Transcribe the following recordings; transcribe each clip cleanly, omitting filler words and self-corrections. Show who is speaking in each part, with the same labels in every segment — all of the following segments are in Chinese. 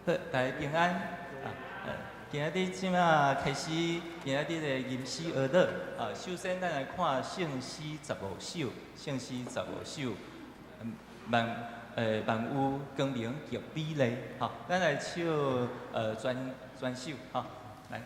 Speaker 1: 好，大家平安。今仔日即马开始，今仔日的吟诗学乐。首先咱来看圣诗15首，圣诗15首，万物光明极美丽。咱来唱全首。来。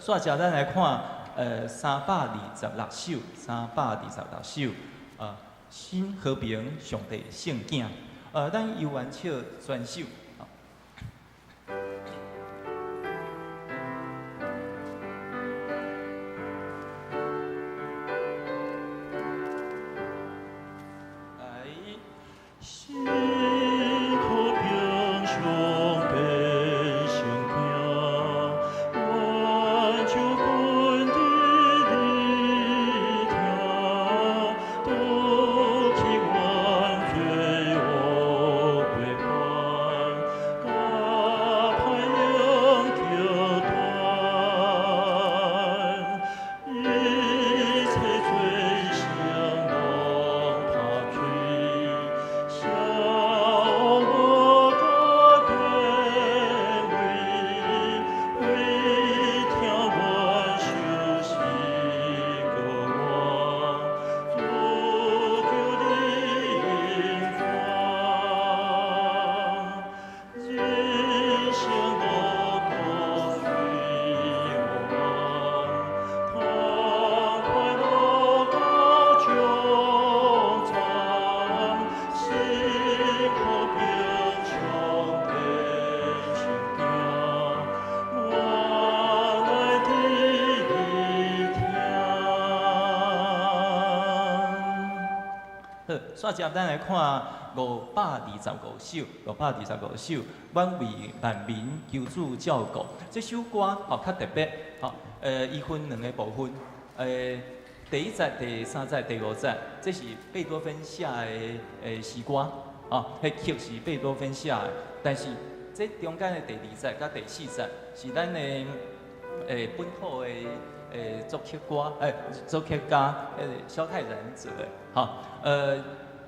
Speaker 1: 煞接咱来看326首，326首新和平上帝圣囝，咱游玩唱全首。煞接咱来看525首，阮为万民求主照顾。这首歌较特别，伊分2个部分，第1节、第3节、第5节，这是贝多芬写的诗歌，迄曲是贝多芬写的，但是这中间的第2节甲第4节是咱的本土的作曲家萧泰然做的，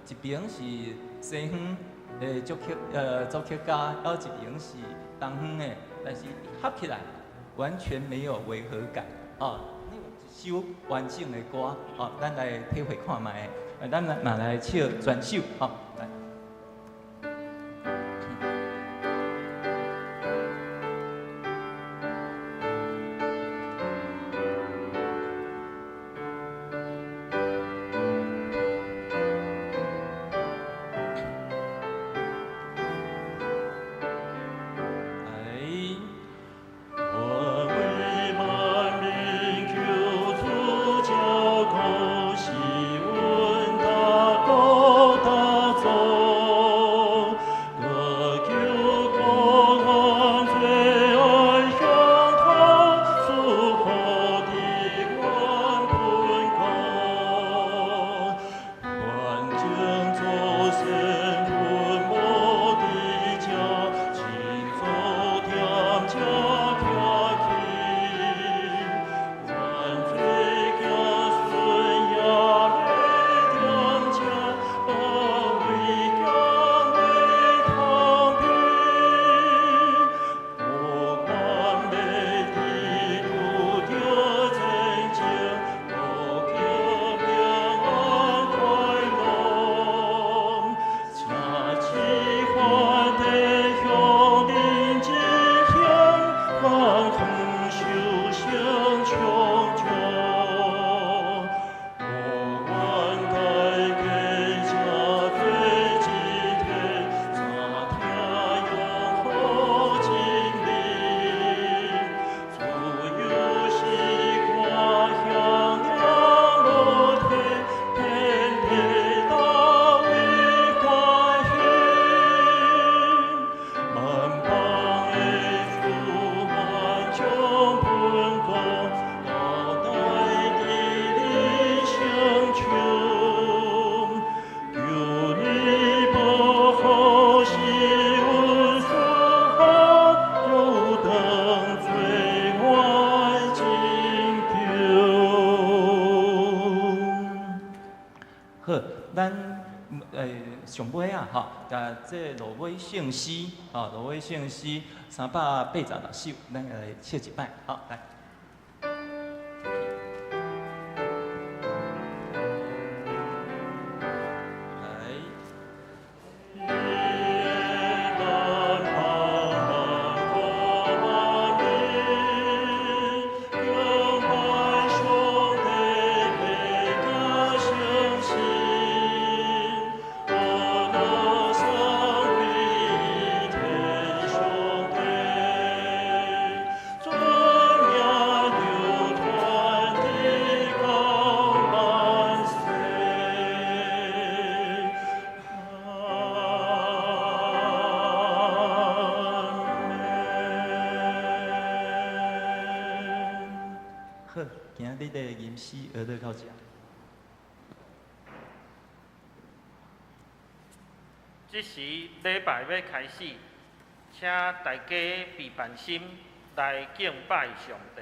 Speaker 1: 一边是西方作曲家有一名是东方的，但是合起来完全没有违和感哦。一首完整的歌哦，咱来体会看卖，咱嘛来唱全首哦，来。上尾啊，吼，这芦苇圣诗，吼，芦苇圣诗386首，咱来唱一摆，好，来。好，今日的吟诗学到到这。
Speaker 2: 这时礼拜要开始，请大家备办心来敬拜上帝。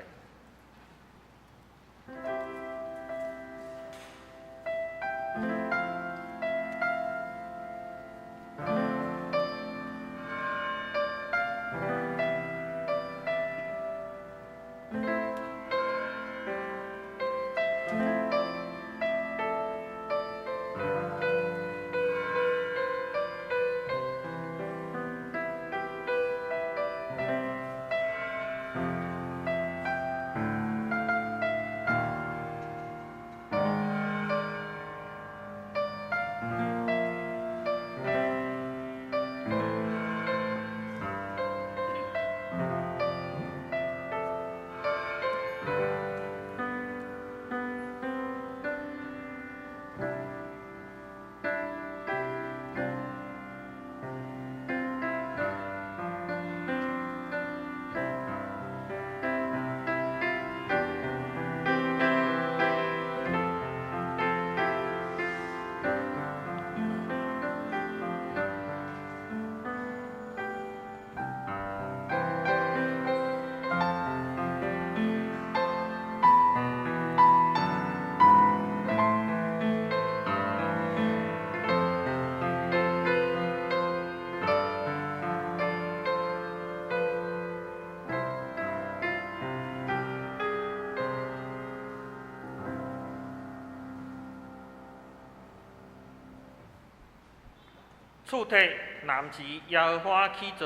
Speaker 2: 厝体男是耶和华起造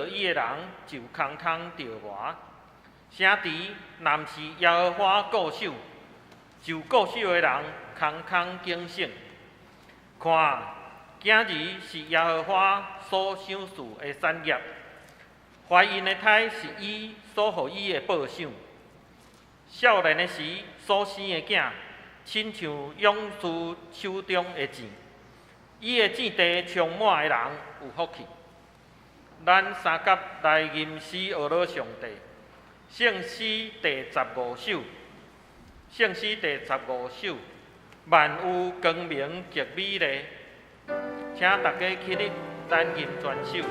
Speaker 2: 伊的人就空空着活。城池男是耶和华固守，就固守的人空空警醒。看，今日是耶和华所赏赐的产业，怀孕的胎是伊所予伊的报赏。少年的时所生的囝，亲像勇士手中的钱，伊的钱地充满的人有福气。咱三甲来吟诗学老上帝，圣诗第15首，圣诗第15首，万物光明极美丽，请大家起立，咱吟全首。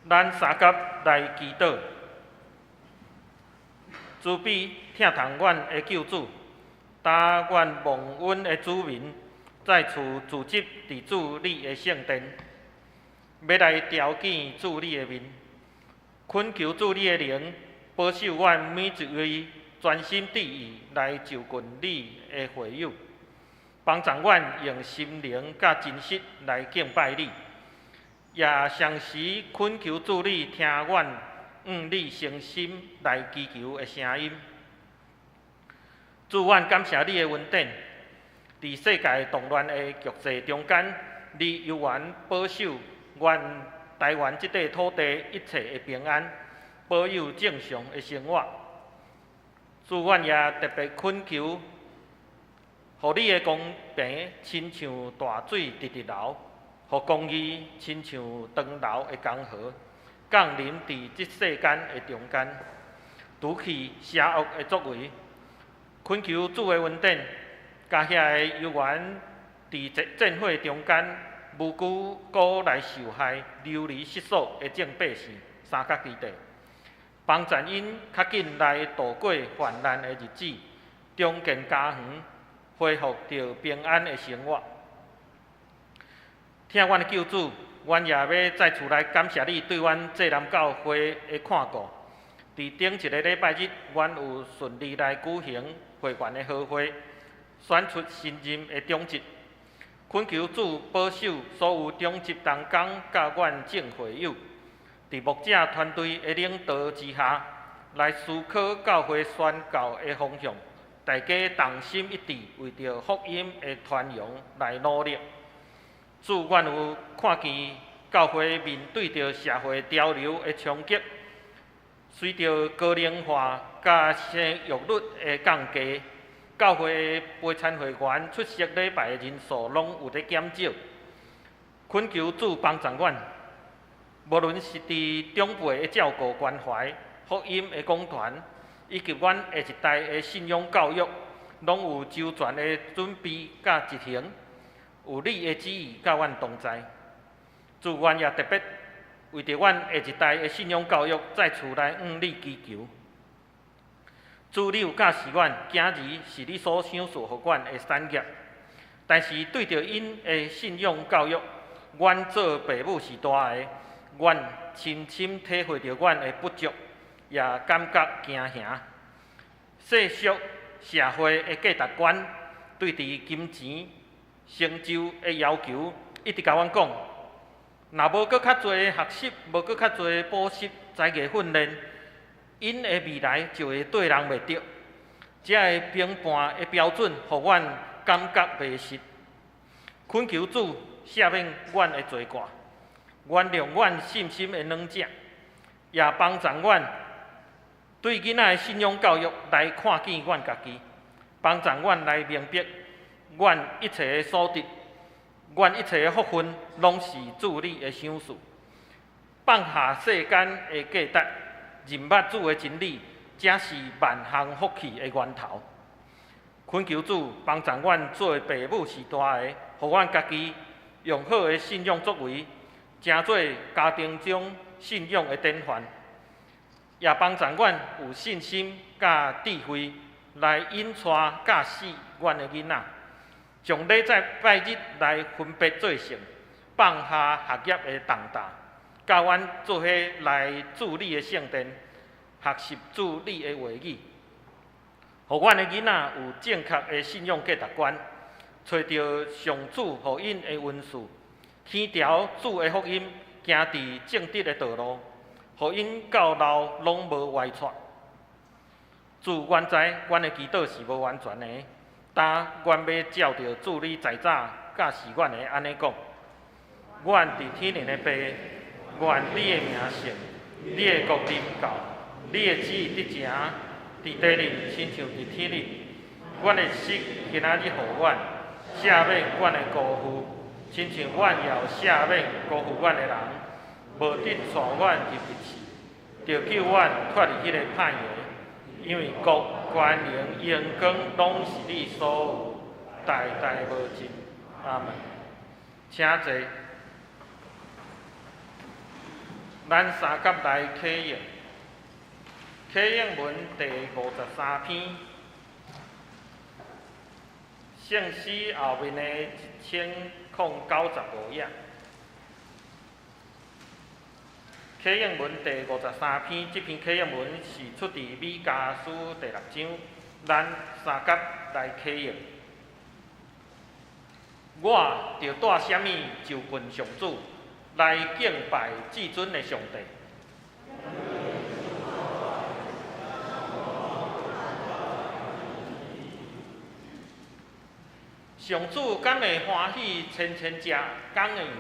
Speaker 2: 咱三甲来祈祷，慈悲听从阮的救主，答阮蒙恩的子民，在厝聚集伫主你的圣殿，要来朝见主你的面，恳求主你的灵保守阮每一位专心致意来就近你的会友，帮助阮用心灵甲真实来敬拜你。也常时恳求主你听阮你诚心来祈求的声音。主，阮感谢你的恩典，伫世界动乱的局势中间，你悠然保守阮台湾这块土地一切的平安，保有正常的生活。主，阮也特别恳求，互你的公平亲像大水直直流。互公义亲像长流的江河，降临伫即世间的中间，除去邪恶的作为，恳求主的恩典，甲遐个有缘伫战火中间无辜辜来受害、流离失所的正百姓三角之地，帮助因较紧来度过患难的日子，重建家园，恢复着平安的生活。听阮的救主，阮也要再次来感谢你对阮济南教会的看顾。伫顶一个礼拜日，阮有顺利来举行会员的好会，选出新任的中职，恳求主保守所有中职同工甲阮众会友，伫牧者团队的领导之下，来思考教会宣教的方向，大家同心一致，为着福音的传扬来努力。主，阮有看见教会面对着社会潮流的冲击，随着高龄化甲生育率的降低，教会的陪参会员出席礼拜的人数拢有在减少。恳求主帮助阮，无论是伫长辈的照顾关怀、福音的讲传，以及阮下一代的信仰教育，拢有周全的准备甲执行，有你的旨意甲阮同在。主，阮也特别为着阮下一代的信仰教育，再次来向你祈求。主，你有教示阮，囝儿是你所赏赐予阮的产业，但是对着因的信仰教育，阮做父母是大个，阮深深体会着阮的不足，也感觉惊吓。世俗社会的价值观，对伫金钱、成就的要求，一直甲阮讲，若无搁较侪学习，无搁较侪补习、才艺训练，因的未来就会对人袂着。这个评判的标准，互阮感觉袂实。恳求主赦免阮的罪过，原谅阮信心的软弱，也帮助阮对囡仔的信仰教育来看见阮家己，帮助阮来明白，阮一切的所得，阮一切的福分，拢是主你的赏赐。放下世间的价值，认捌主的真理，才是万项福气的源头。恳求主帮助阮做父母是大个，互阮家己用好的信仰作为，成做家庭中信仰的典范，也帮助阮有信心甲智慧来引带教示阮的囡仔，将礼拜日来分别做成，放下学业的重担，教阮做伙来主你的圣殿，学习主你的话语，互阮的囡仔有正确的信仰价值观，找到上主互因的恩赐，天条主的福音，行伫正直的道路，互因到老拢无歪错。主，阮知阮的祈祷是无完全的，但阮要照着主你在早教示阮的安尼讲：阮伫天灵的爸，愿你的名圣，你的国临到，你的旨意得成，伫地里亲像伫天里。阮的食今仔日互阮，赦免阮的辜负，亲像阮也有赦免辜负阮的人，无得带阮入地去，着救阮脱离迄个歹个，因为国、权、能、荣光，拢是你所有，代代无尽。阿门。请坐。咱三甲来启应，启应文第53篇，圣诗后面的1095页。启应文第53篇，这篇启应文是出自米迦书第6章，咱三甲来启应。我着带什么就奔上主，来敬拜至尊的上帝。上主敢会欢喜千千只公的羊，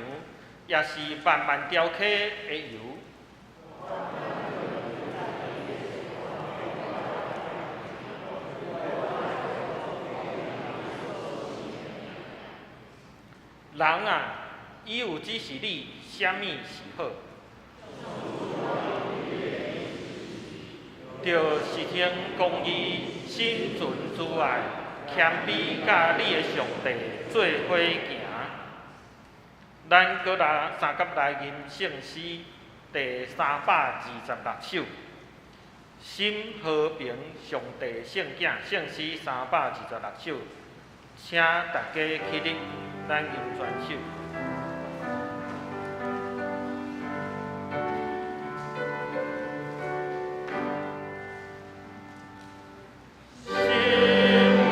Speaker 2: 也是万万条溪的油。人啊，伊有指示你什么是好，就是行公义、心存慈爱、谦卑，甲你的上帝做伙行。咱搁来三甲来吟圣诗第326首，心和平，上帝圣囝，圣诗326首，请大家起立，咱吟全首。心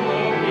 Speaker 2: 和平，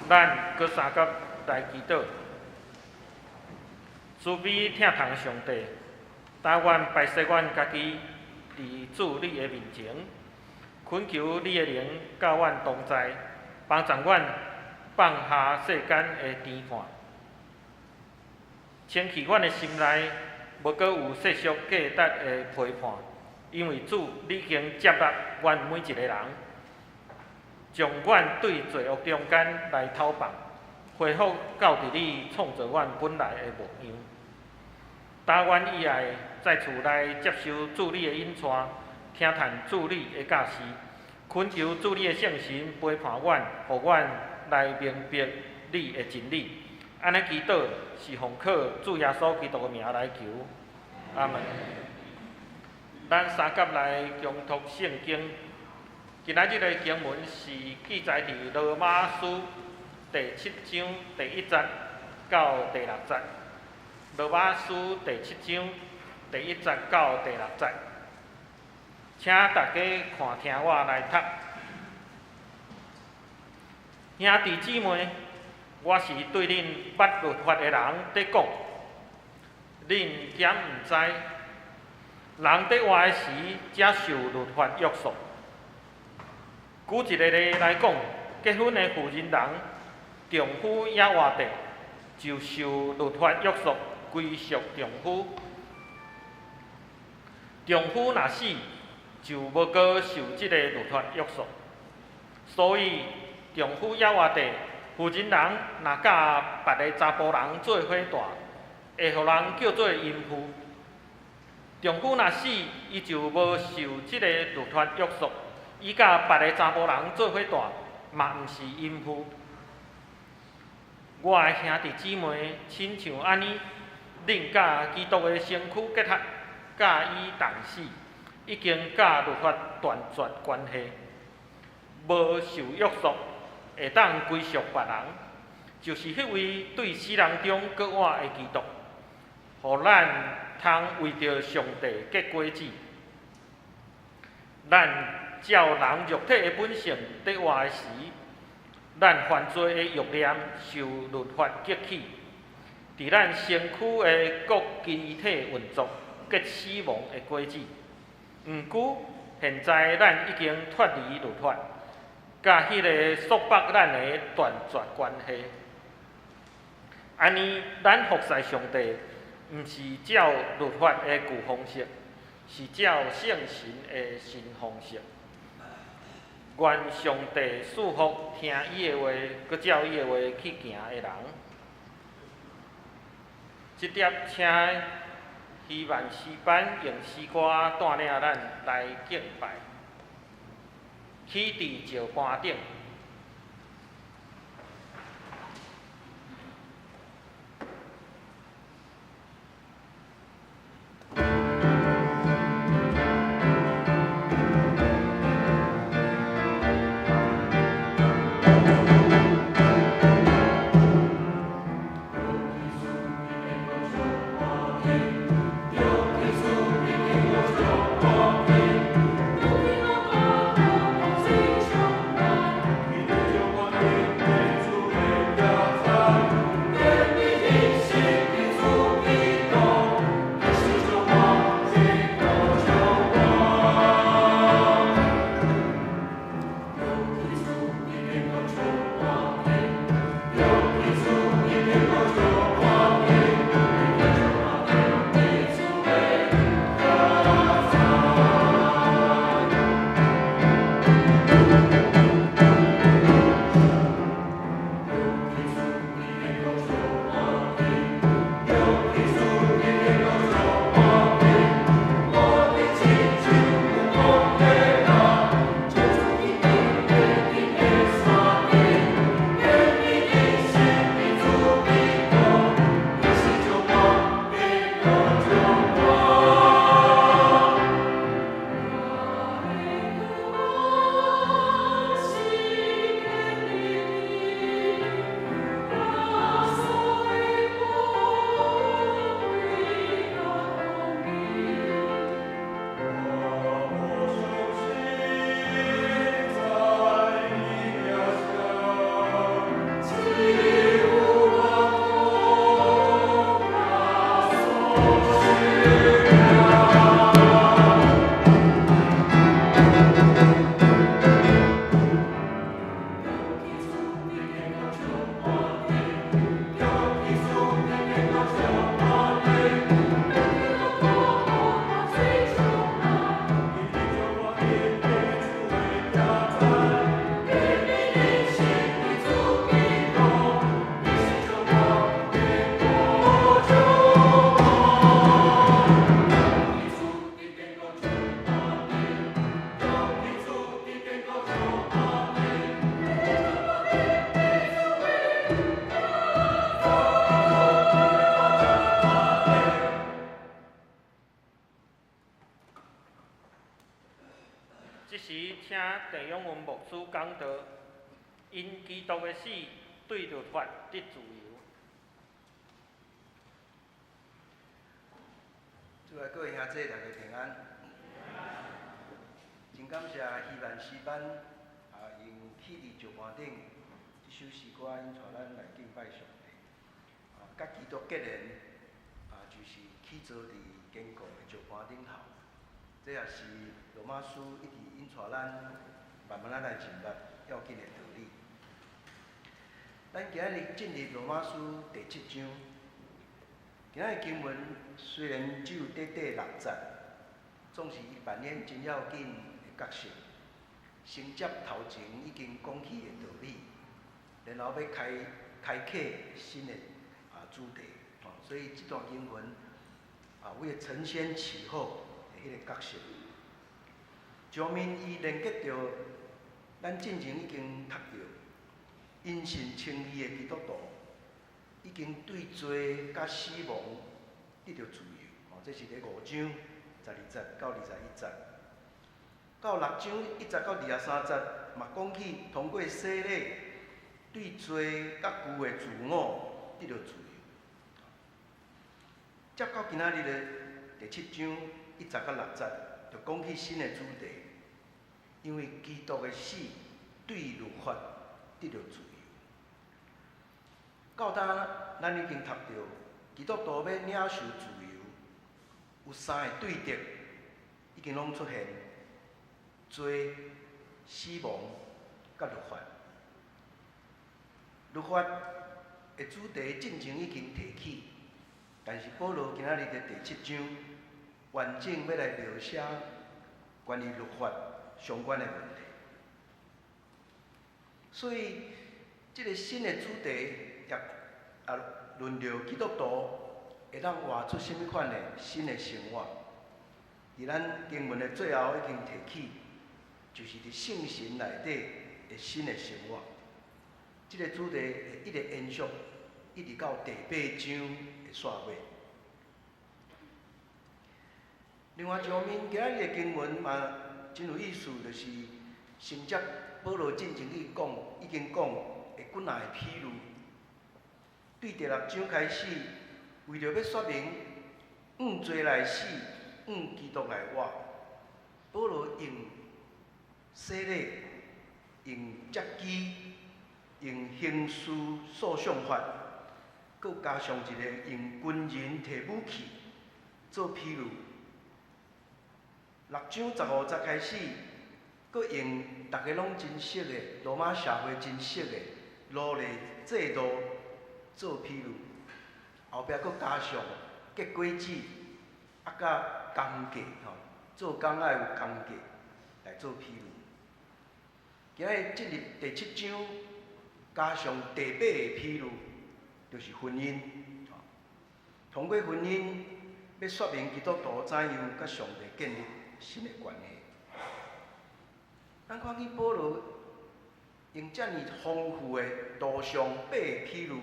Speaker 2: 咱搁三甲来祈祷，慈悲疼痛上帝，但愿拜谢阮家己伫主你的面前，恳求你的灵甲阮同在，帮助阮放下世间的牵绊，清去阮的心内无搁有世俗价值的批判，因为主你已经接纳阮每一个人。将阮对罪恶中间来偷放，恢复到伫你创造阮本来的模样。但愿以后在厝内接受主你的引带，听谈主你的教示，恳求主你的圣神陪伴阮，互阮来明白你的真理。安尼祈祷是奉靠主耶稣基督的名来求，阿门。咱三甲来共读圣经。今仔日的经文是记载伫罗马书第7章第1节到第6节。罗马书第7章第1节到第6节，请大家看听我来读。兄弟姊妹，我是对恁捌律法的人在讲，恁咸毋知，人在活的时才受律法约束。举一个例来讲，结婚的妇人人，丈夫也活着，就受律法约束，归属丈夫。丈夫若死，就无搁受即个律法约束。所以，丈夫也活着，妇人人若甲别个查甫人做伙住，会互人叫做淫妇。丈夫若死，伊就无受即个律法约束。伊甲别个查甫人做伙住，嘛毋是淫妇。我的兄弟姊妹，亲像安尼，恁甲基督的身躯结合，甲伊同死，已经甲律法断绝关系，无受约束，会当归属别人，就是迄位对死人中搁活的基督，互咱通为着上帝结果子。咱照人肉体的本性在活的时，咱犯罪的欲念受律法激起，伫咱身躯的各机体运作结死亡的果子。毋过，现在咱已经脱离律法，甲迄个束缚咱的断绝关系。安尼，咱服侍上帝，毋是照律法的旧方式，是照圣神的新方式。愿上帝祝福听伊的话，佮照伊的话去行的人。即点请希望诗班用诗歌带领咱来敬拜，起伫石板顶。因基督的死对律法得自由。
Speaker 3: 主啊，各位兄弟，大家平安。真感谢希望诗班用起伫石盘顶这首诗歌，因带咱来敬拜上帝。甲基督结连就是起造伫坚固的石盘顶头。这也是罗马书一直引带咱慢慢来进入要紧的道理。咱今日进入罗马书第7章。今仔的经文虽然只有短短6节，总是伊扮演真要紧的角色。承接头前已经讲起的道理，然后要开启新的主题。所以这段经文为了承先启后的迄个角色，上面伊连接着咱进前已经读到因信称义的基督徒。已经对罪甲死亡得到自由，这是伫5章12节到21节。到6章1节到23节，嘛讲起通过洗礼，对罪甲旧的自我得到自由。接到今仔日的第7章1节到6节，就讲起新的主题，因为基督的死对律法得到自由。到当咱已经读到，基督徒要领受自由，有3个对立，已经拢出现：罪、死亡、甲律法。律法的主题进前已经提起，但是保罗今仔日的第7章，完整要来描写关于律法相关的问题。所以，这个新的主题。论到基督徒会当活出甚物款的新的生活，伫咱经文的最后已经提起，就是伫圣神内底的新的生活。这个主题会一直延续，一直到第8章的煞尾。另外一方面，今仔日的经文嘛真有意思，就是承接保罗进前去讲，已经讲会滚来的披露。对第6章开始，为着要说明罪来死，基督来活，保罗用洗礼、用接机、用刑事诉讼法，佮加上一个用军人摕武器做披露。6章15节开始，佮用大家拢真熟的罗马社会真熟的奴隶制度。做披露，后壁佫加上结果子，甲工价做工爱有工价来做披露。今日进入第7章，加上第8个披露，就是婚姻。通过婚姻，要说明基督徒怎样甲上帝建立新的关系。咱看见保罗用遮尔丰富的图像8个披露。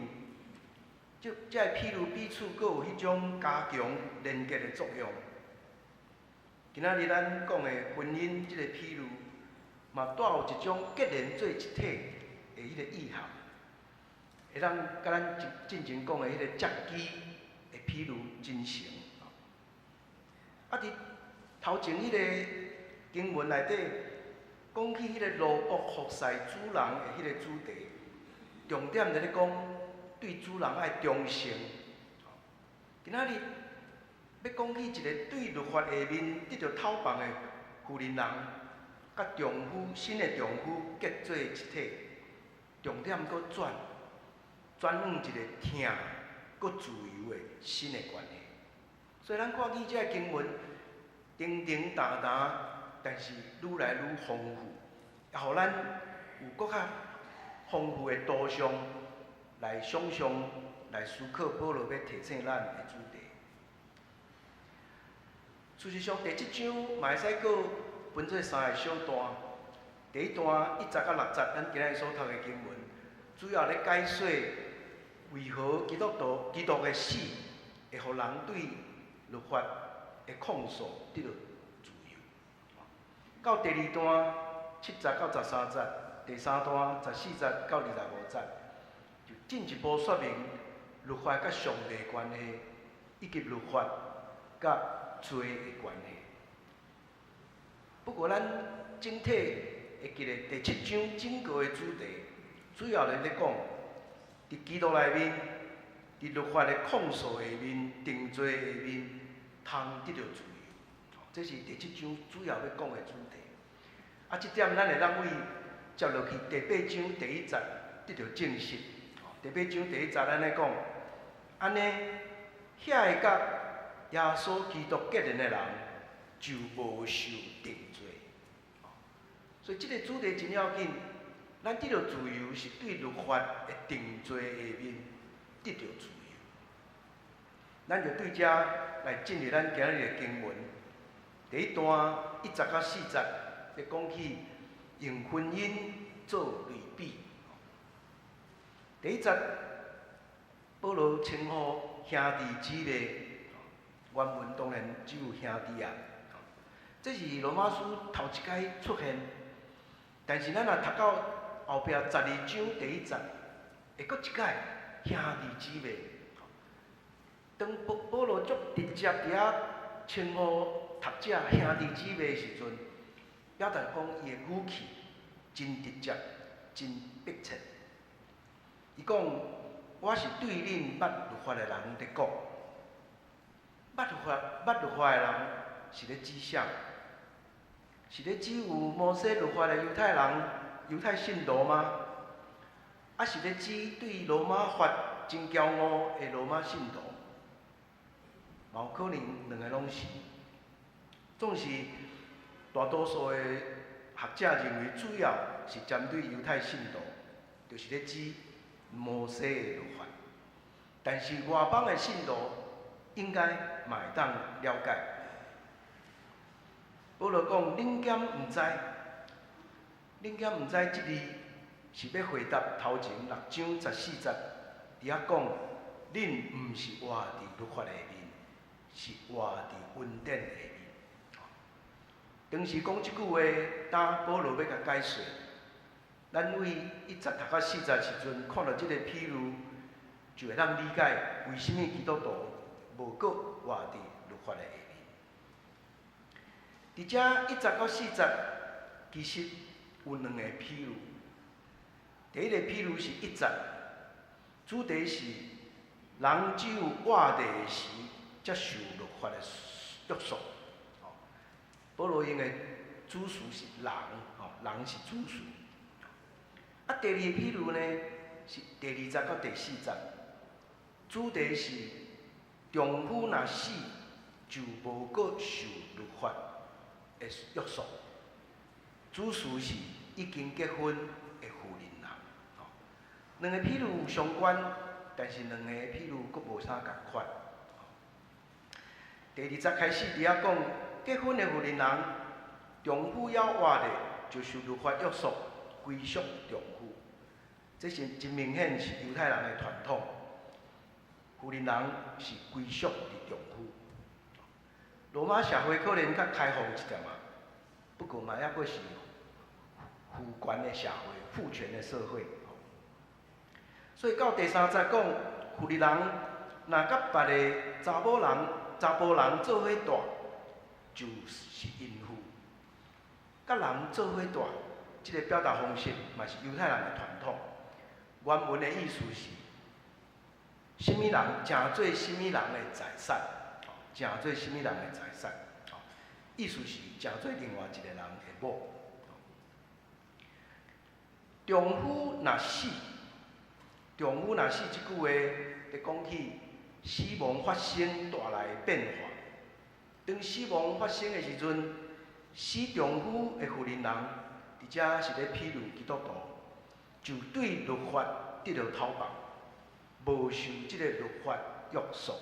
Speaker 3: 这披露彼此佫有迄种加强连结的作用。今仔日咱讲的婚姻这个披露，嘛带有一种结连做一体的迄个意涵，会当甲咱进前讲的迄个接机的披露真成。伫头前迄个经文内底讲起迄个奴仆服侍主人的迄个主题，重点在咧讲。对主人爱忠诚。今仔日要讲起一个对律法下面得到透放的妇人人，甲丈夫新的丈夫结做一体，重点佫转向一个听佫自由的新的关系。所以咱看见这经文平平淡淡，但是愈来愈丰富，也互咱有佫较丰富的图像。来想象、来思考保罗要提醒咱的主题。事实上，第7章嘛会使佫分做3个小段。第一段1节到6节，咱今日所读的经文，主要咧解说为何基督的死会互人对律法的控诉得到自由。到第2段7节到13节，第3段14节到25节，就进一步说明律法甲上帝的关系，以及律法甲罪的关系。不过，咱整体会记得第7章整个的主题，主要咧讲，伫基督内面，伫律法的控诉下面、定罪下面，通得到自由。这是第7章主要要讲的主题。啊，这点咱会当为接落去第8章第1节得到证实。第8章第1节安尼讲，安尼遐会甲耶稣基督结连的人，就无受定罪。所以这个主题真要紧，咱得到自由是对律法的定罪下面得到自由。咱就对遮来进入咱今日的经文，第1段1节到4节，咧讲起用婚姻做类比。第1节，保罗称呼兄弟姊妹，原文当然只有兄弟啊。这是罗马书头一摆出现，但是咱若读到后壁12章第1节，会搁一摆兄弟姊妹。当保罗足直接伫遐称呼读者兄弟姊妹的时阵，表达讲伊的语气真直接、真迫切。伊讲：我是对恁捌律法的人在讲，捌律法的人是咧指啥？是咧指有摩西律法的犹太人、犹太信徒吗？还是咧指对罗马法真骄傲的罗马信徒？嘛有可能两个拢是。总是大多数的学者认为，主要是针对犹太信徒，就是咧指摩西的律法。但是外邦的信徒应该嘛会当了解。保罗讲：恁敢毋知？恁敢毋知？即字是要回答头前6章14节，伫遐讲：恁毋是活伫律法下面，是活伫恩典下面。当时讲即句话，当保罗要甲解释，咱为1节读到4节时阵，看到即个譬如，就会当理解为什么基督徒无搁活伫律法的下面。伫遮1节到4节，其实有2个譬如。第一个譬如是1节，主题是人只有活地时，才受律法的约束。保罗用的主词是人，人是主词。啊，第二个譬如呢是第2节到第4节，主题是丈夫若死，就无搁受律法的约束。主词是已经结婚的妇人人。两个譬如有相关，但是两个譬如搁无啥共款。第2节开始伫遐讲。结婚的妇人人，丈夫要活的，就受律法约束，归属丈夫。这是真明显是犹太人的传统。妇人人是归属伫丈夫。罗马社会可能较开放一点啊，不过嘛，抑阁是父权的社会、父权的社会。所以到第3节讲，妇人人若甲别个查甫人做伙住。就是淫妇，甲人做伙住，这个表达方式嘛是犹太人的传统。原文的意思是，什么人正做什么人的财产，正做什么人的财产，意思是正做另外一个人的某。丈夫若死，丈夫若死这句话，咧讲起死亡发生带来的变化。当死亡发生的时阵，死丈夫的妇人人，伫遮是咧譬如基督徒，就对律法得到讨伐，无受即个律法约束。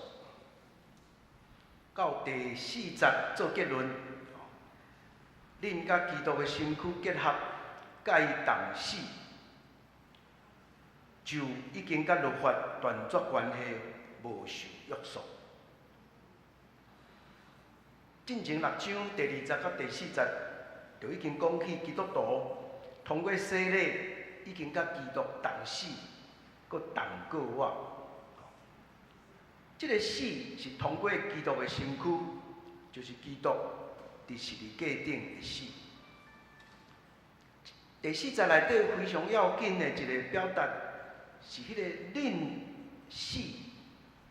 Speaker 3: 到第4节做结论，恁甲基督的身躯结合，甲伊同死，就已经甲律法断绝关系，无受约束。进前6章第2节到第4节，就已经讲起基督徒通过洗礼已经甲基督同死，搁同过活。这个死是通过基督的身躯，就是基督伫十字架顶的死。第四节内底非常要紧的一个表达，是迄个恁死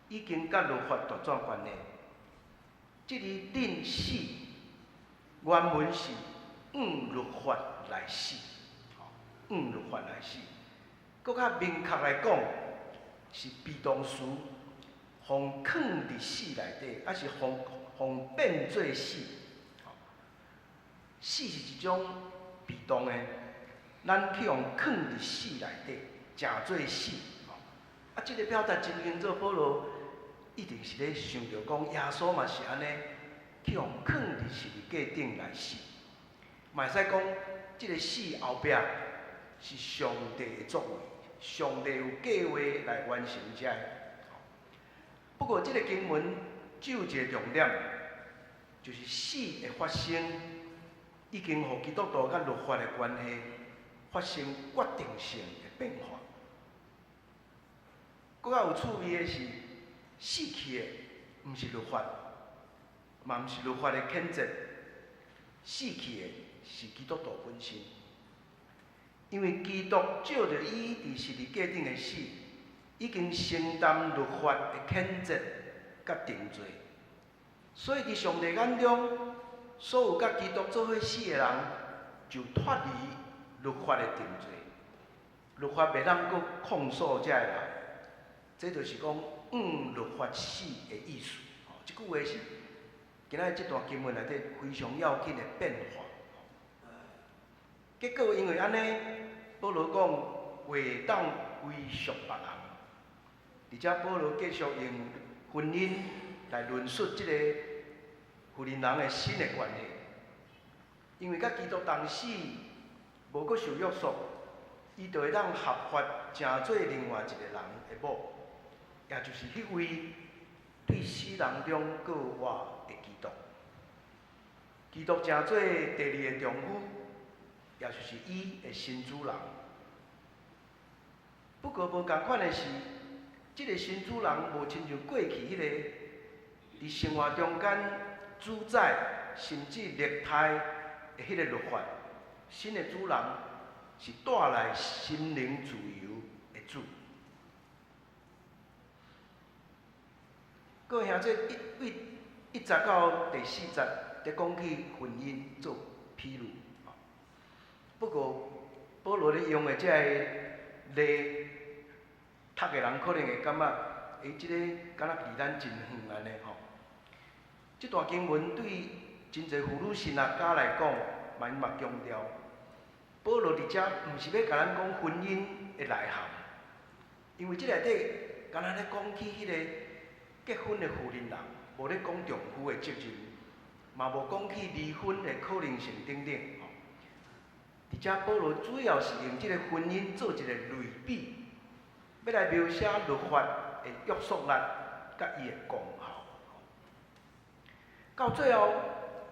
Speaker 3: 已经甲律法断绝关系。即个恁死原文是用律法来死，用律法来死。搁较明确来讲，是被动词，互藏伫死内底，还是互变做死。死是一种被动的，咱去互藏伫死内底，诚做死。即个表达真清楚，保罗一定是咧想着讲，耶稣嘛是安尼，去互藏伫十字架顶来死。嘛会使讲，即个死后壁是上帝的作为，上帝有计划来完成遮。不过，即个经文只有一个重点，就是死的发生已经互基督徒甲律法的关系发生决定性的变化。搁较有趣味的是，死去的毋是律法，嘛毋是律法的谴责，死去的是基督徒本身。因为基督照着伊伫十字架顶的死，已经承担律法的谴责甲定罪，所以伫上帝眼中，所有甲基督做伙死的人，就脱离律法的定罪。律法袂当阁控诉遮个人，这就是讲律法死的意思。即句话是今仔日即段经文内底非常要紧的变化。结果因为安尼，保罗讲袂当归属别人。而且保罗继续用婚姻来论述即个妇人人的新的关系，因为甲基督同死，无阁受约束，伊就会当合法成做另外一个人的某，也就是迄位对死人中过活的基督。基督成做第二个丈夫，也就是伊的新主人。不过无共款的是，即个新主人无亲像过去迄个伫生活中间主宰甚至虐待的迄个律法，新的主人是带来心灵自由的主。各位兄弟，一节到第四节，在讲起婚姻做披露。不过保罗咧用的这个例，读的人可能会感觉，即个敢若离咱真远安尼吼。这段经文对真侪妇女神学家来讲，嘛强调，保罗伫遮毋是要甲咱讲婚姻的内涵，因为这内底敢若咧讲起迄个结婚的妇人人，无咧讲丈夫的责任，嘛无讲起离婚的可能性等等。伫遮保罗主要是用这个婚姻做一个类比，要来描写律法的约束力甲伊的功效。到最后，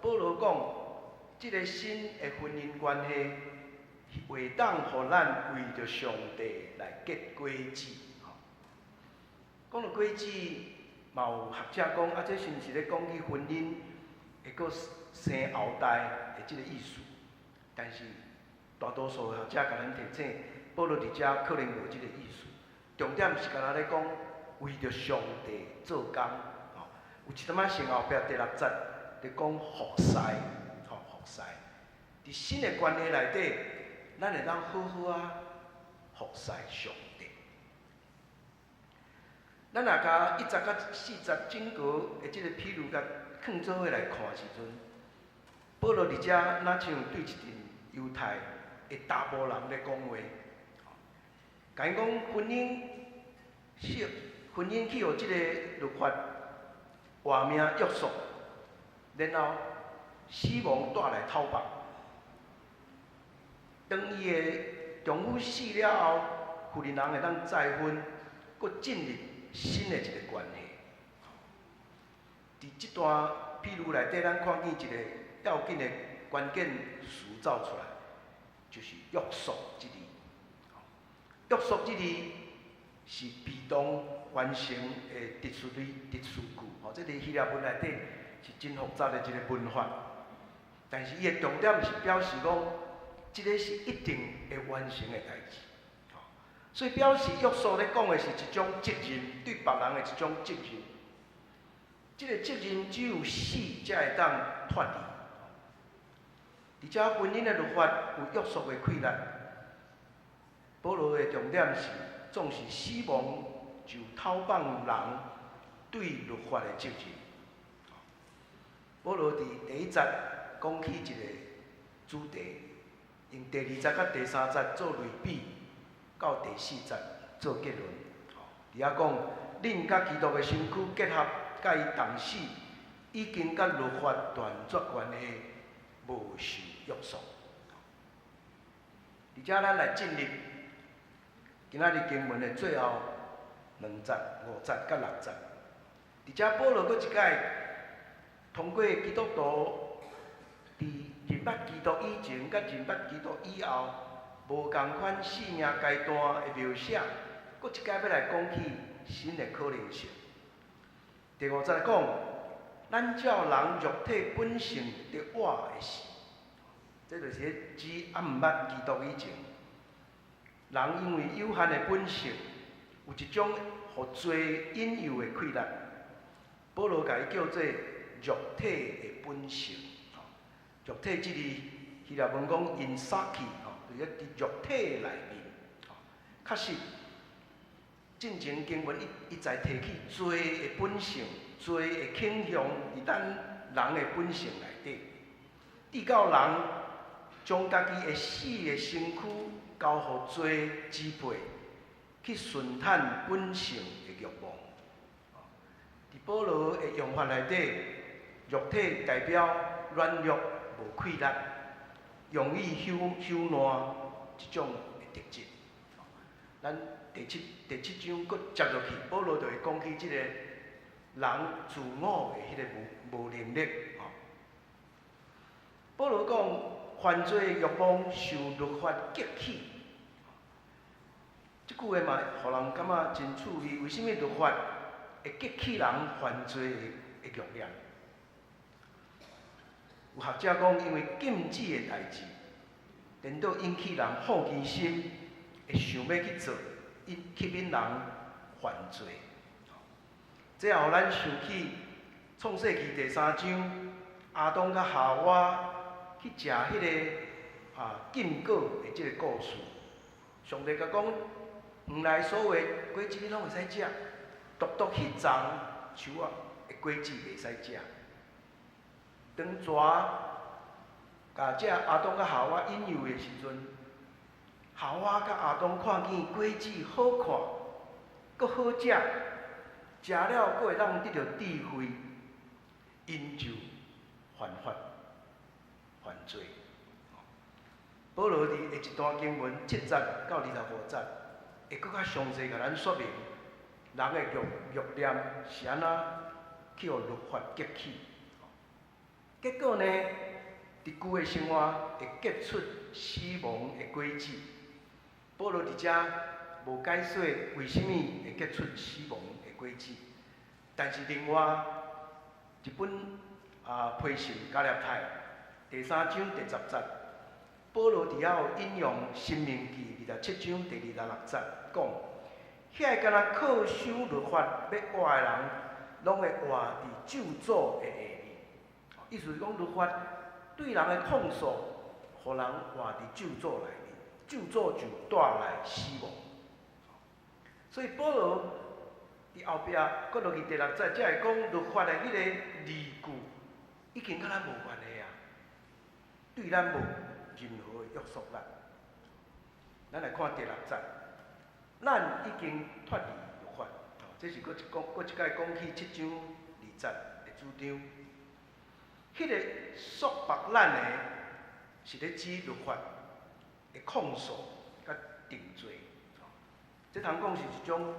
Speaker 3: 保罗讲，这个新的婚姻关系袂当互咱为着上帝来结果子。讲到果子，嘛有学者讲，这是毋是咧讲起婚姻会阁生后代的这个意思？但是大多数学者甲咱提醒，保罗伫遮可能无这个意思。重点是敢若咧讲，为着上帝做工。有一点仔先后壁第六节咧讲服侍，服侍。伫新的关系内底，咱会当好好啊服侍上帝。咱若甲一节到四节整个的即个披露甲放做伙来看的时阵，保罗伫遮若像对一群犹太的大部人咧讲话，甲因讲婚姻去互即个律法活命约束，然后死亡带来讨伐。当伊的丈夫死了后，妇人人会当再婚，搁进入新的一个关系。伫即段披露内底，咱看见一个要紧的关键词走出来，就是约束这字。约束这字是被动完成的特殊句，这个希腊文内底是真复杂的一个文法。但是伊的重点是表示讲，这个是一定会完成的代志。所以表示约束咧讲的是一种责任，对别人的一种责任。这个责任只有死才会当脱离。而且婚姻的律法有约束的规律。保罗的重点是，总是死亡就偷放人对律法的责任。保罗伫第1节讲起一个主题，用第2节甲第3节做类比，到第4节做结论。伫遐讲，恁甲基督的身躯结合，甲伊同死，已经甲律法断绝关系，无受约束。而且咱来进入今仔日经文的最后2节、5节甲6节。而且保罗佫一摆通过基督徒伫认捌基督以前甲认捌基督以后无共款生命阶段的描写，佫一摆要来讲起新的可能性。第5节讲，咱照人肉体本性得活的事，这就是指毋捌基督以前，人因为有限的本性，有一种互罪引诱的溃烂。保罗甲伊叫做肉体的本性。肉体这字，希腊文讲 insaki， 就是伫肉体内面。确实，进前经文一再提起罪的本性，罪的倾向伫咱人的本性内底，直到人将家己的死的身躯交互罪支配，去顺坦本性的欲望。伫保罗的用法内底，肉体代表软弱无气力，容易休烂一种的特质。咱第七章佫接落去，保罗就会讲起即个人自我的迄个无能力。保罗讲，犯罪欲望受律法激起。即句话嘛，互人感觉真趣味。为什么律法会激起人犯罪的欲念？有学者讲，因为禁止的代志，颠倒引起人好奇心，会想要去做，吸引人犯罪。这也互咱想起创世纪第3章，亚当甲夏娃去食迄个禁果的即个故事。上帝甲讲，园内所有的果子你拢会使食，独独迄丛树仔的果子袂使食。当蛇甲这亚当甲夏娃引诱的时阵，夏娃甲亚当看见果子好看，佫好食，食了佫会当得到智慧，因就犯法犯罪。保罗伫下一段经文7节到25节，会佫较详细甲咱说明人的欲念是安怎去互律法激起。结果呢，伫旧的生活会结出死亡的果子。保罗伫遮无解说为什么会结出死亡的果子，但是另外一本批信加略太第3章第10节，保罗伫遐有引用《申命记》27章第26节，讲：遐敢若恪守律法要活的人，拢会活伫咒诅的下面。意思是讲，律法对人的控诉，互人活伫咒诅内面，咒诅就带来死亡。所以保罗伫后壁搁落去第6节，才会讲律法的迄个字句，已经甲咱无关系啊，对咱无任何的约束力。咱来看第6节，咱已经脱离律法，这是搁一摆讲起7章2节的主张。迄个束缚咱的，是咧指律法的控诉甲定罪。这通讲是一种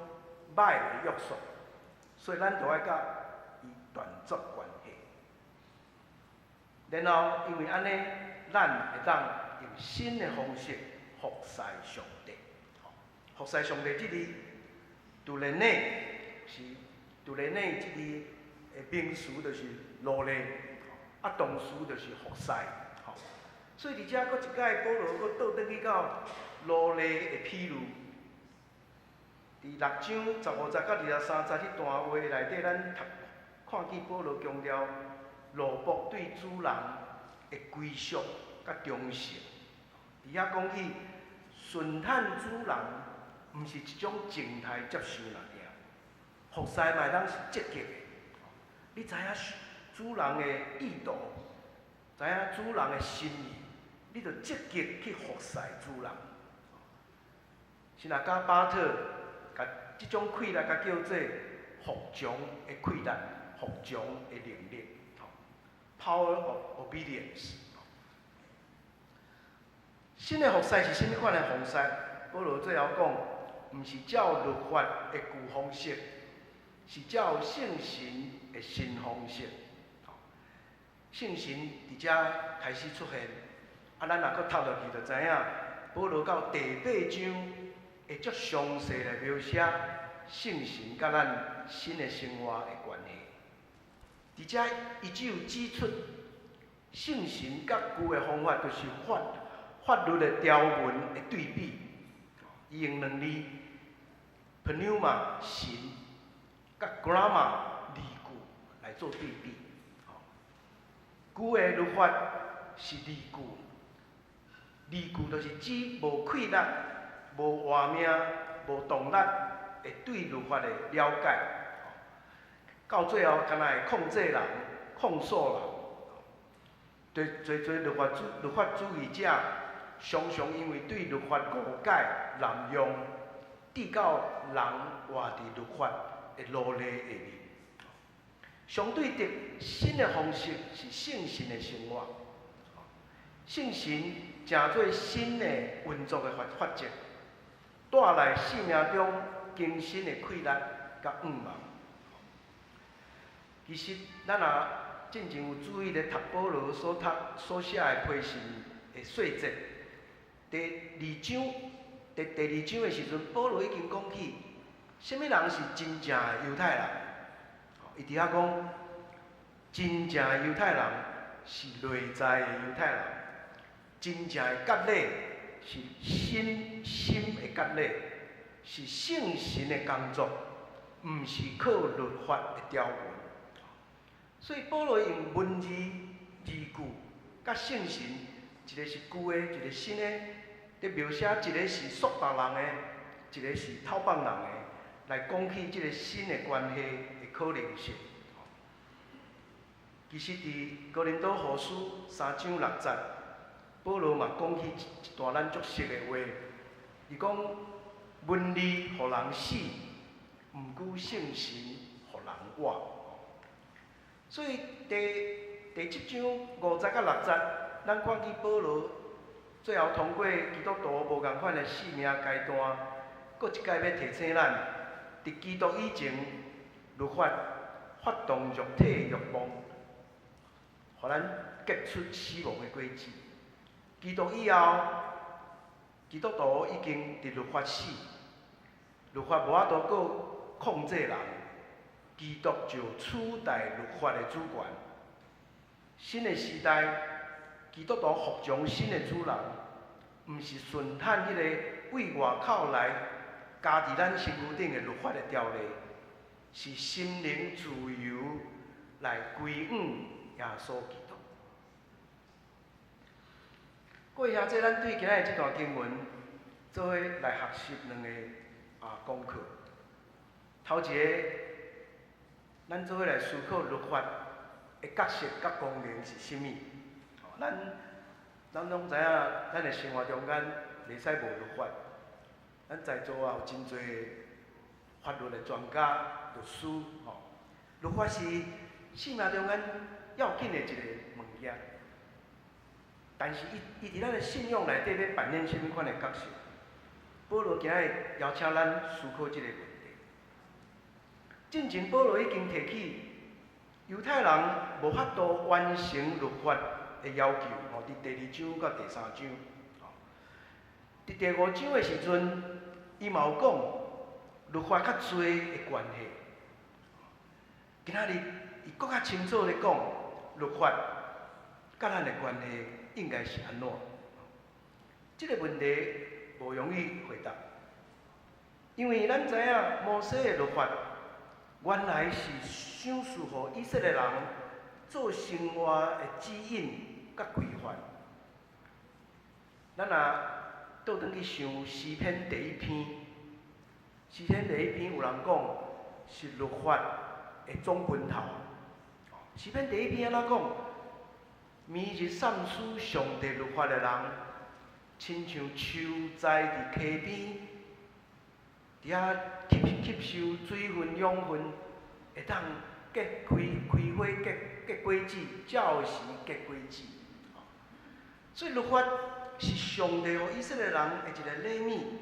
Speaker 3: 歹的约束，所以咱就爱甲伊断绝关系。然后因为安尼，咱会当用新的方式服侍上帝。服侍上帝这字，杜连内是杜连内这字的名词就是劳力，动词就是服侍。所以伫遮佫一摆，保罗佫倒转去到劳力的披露。伫6章15节到23节迄段话内底，咱看见保罗强调奴仆对主人的归属甲忠诚。伫遐讲起顺坦主人，毋是一种静态接受啦，尔服侍嘛当是积极的。你知影主人的意图，知影主人的心意，你着积极去服侍主人。是若甲巴特甲即种气力，甲叫做服从的气力，服从的能力 ，power of obedience。新的服侍是甚物款的方式？保罗最后讲，毋是照律法的旧方式，是照圣神的新方式。圣神伫遮开始出现，咱若佫读落去，就知影保罗到第8章会足详细来描写圣神甲咱新的生活的关系。伫遮伊只有指出，圣神甲旧的方法，就是法律的条文的对比。伊用两字 pneuma 神，甲 grammar 字句来做对比。旧的律法是字句，字句就是指无气力、无活命、无动力会对律法的了解，到最后敢若会控制人、控诉人。侪律法主义者常常因为对律法误解、滥用，致到人活伫律法的奴隶下面。相对的，新的方式是圣神的生活。圣神成做新的运作的法则，带来生命中更新的气力甲愿望。其实，咱若真正有注意咧读保罗所写的批信的细节，第2章的时阵，保罗已经讲起，什么人是真正的犹太人？伊伫遐讲，真正的犹太人是内在的犹太人，真正的割礼是心的割礼，是圣神的工作，毋是靠律法的条文。所以保罗用文字句甲圣神，一个是旧的，一个新的，伫描写一个是属别人的，一个是偷放人的，来讲起即个新的关系的可能性。其实伫哥林多后书3章6节，保罗嘛讲起一段咱足熟的话，伊讲文字互人死，毋过圣神互人活。所以第7章5节到6节，咱看见保罗最后通过基督徒无共款的生命阶段，搁一摆要提醒咱，伫基督以前，律法发动肉体的欲望，互咱结出死亡的果子。基督以后，基督徒已经伫律法死，律法无法度搁控制人。基督就取代律法的主权。新的时代，基督徒服从新的主人，毋是顺坦迄个为外口来加伫咱身躯顶的律法的条例，是心灵自由来归向耶稣基督。过下这咱对今仔日这段经文，做伙来学习两个功课。头一个。咱做伙来思考律法的角色甲功能是甚物？咱拢知影，咱的生活中间袂使无律法。咱在座有真侪法律的专家、律师，律法是生命中间要紧的一个物件。但是伊伫咱的信仰内底要扮演甚物款的角色？保罗今日邀请咱思考这个问题。进前保罗已经提起，犹太人无法度完成律法的要求，伫第2章到第3章，伫第5章的时阵，伊嘛有讲律法较侪的关系。今仔日伊搁较清楚咧讲律法甲咱的关系应该是安怎？这个问题无容易回答，因为咱知影摩西的律法原来是想示互以色列人做生活的指引甲规范。咱若倒转去想诗篇第1篇，诗篇第1篇有人讲是律法的总分头。诗篇第1篇安怎讲？每日三思上帝律法的人，亲像树栽伫溪边，伫遐吸收水分养分，会当开花结果子，照时结果子。所以律法是上帝予以色列人的一个礼物，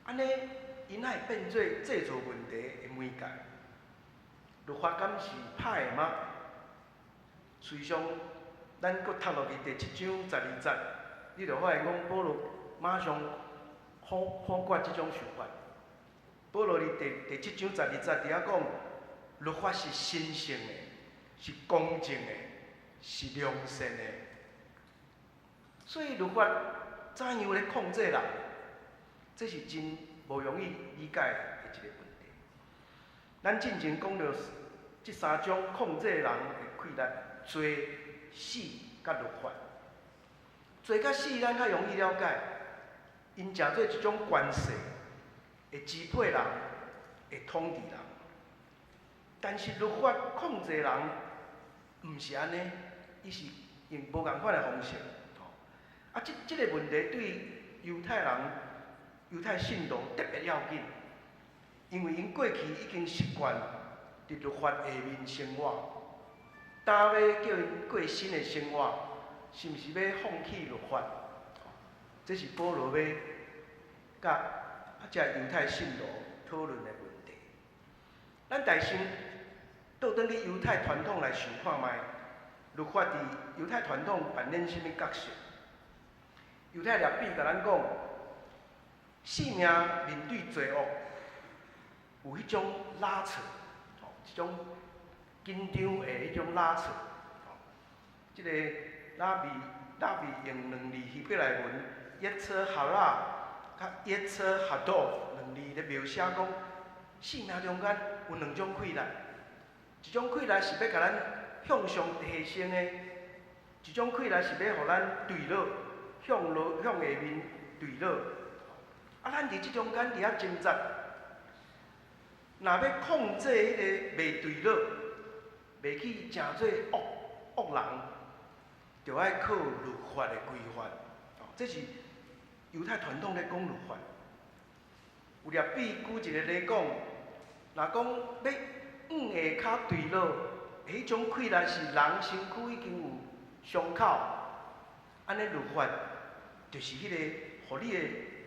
Speaker 3: 安尼因会变做制造问题的媒介。律法敢是歹的吗？随上，咱搁读落去第7章12节，你就发现讲保罗马上反决即种想法。保罗伫第7章12节伫遐讲，律法是神圣的，是公正的，是良善的。所以律法怎样咧控制人，这是真无容易理解的一个问题。咱进前讲到这3种控制人的规律：罪、死甲律法。罪甲死咱较容易了解，因诚做一种关系，会支配人，会统治人。但是律法控制人，毋是安尼，伊是用无共款的方式。啊，这个问题对犹太人、犹太信徒特别要紧，因为因过去已经习惯伫律法下面生活，搭要叫因过新的生活，是毋是要放弃律法？这是保罗要甲这犹太信徒讨论的问题。咱大先倒转去犹太传统来想看卖，律法伫犹太传统扮演什么角色？犹太律比甲咱讲，性命面对罪恶，有迄种拉扯，一种紧张的迄种拉扯。即个拉比用2字希伯来文耶车哈拉甲耶车哈多2字咧描写讲，性命中间有2种快乐，一种快乐是要甲咱向上提升的，一种快乐是要互咱坠落。向下面坠落，啊！咱伫即中间伫遐挣扎，若要控制迄个袂坠落，袂去诚做恶人，就爱靠律法的规范。这是犹太传统咧讲律法。有律比举一个例讲，若讲要下骹坠落，迄种快乐是人身躯已经有伤口，安尼律法。就是迄个，互你的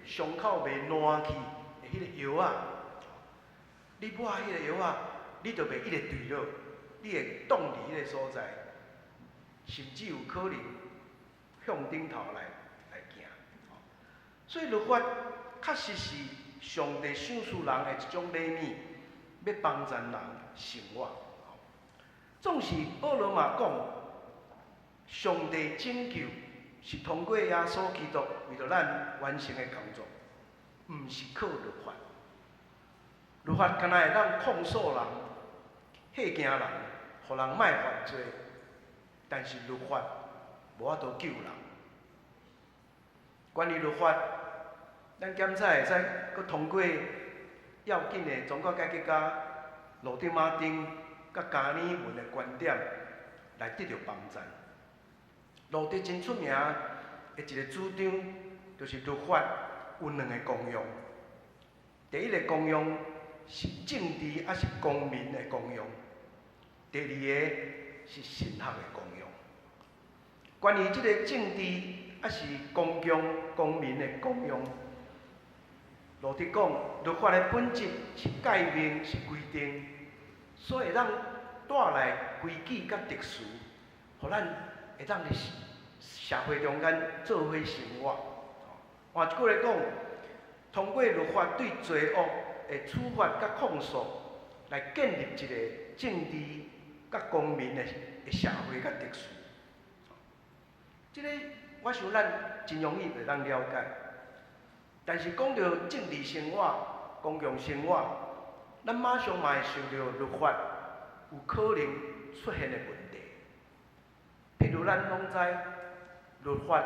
Speaker 3: 伤口袂烂去的迄个药啊！你抹迄个药啊，你就袂一直坠落，你会挡伫迄个所在，甚至有可能向顶头来行。所以律法确实是上帝赏赐人的一种礼物，要帮助人生活。总是保罗嘛讲，上帝拯救。是通过耶稣基督为着咱完成的工作，毋是靠律法。律法敢若会当控诉人、吓惊人，互人莫犯罪，但是律法无法度救人。关于律法，咱检查会使佮通过要紧的宗教改革家路德马丁佮加尔文的观点来得到帮助。路德真出名的一个主张，就是律法有2个功用。第一个功用是政治还是公民的功用，第2个是神学的功用。关于这个政治还是公民的功用，路德讲，律法的本质是诫命，是规定，所以会当带来规矩甲特殊，互咱会当伫社会中间做伙生活。换一句来讲，通过律法对罪恶的处罚甲控诉，来建立一个政治甲公民的社会甲秩序。这个我想咱真容易会当了解，但是讲到政治生活、公共生活，咱马上嘛会想到律法有可能出现的问题。譬如咱拢知，律法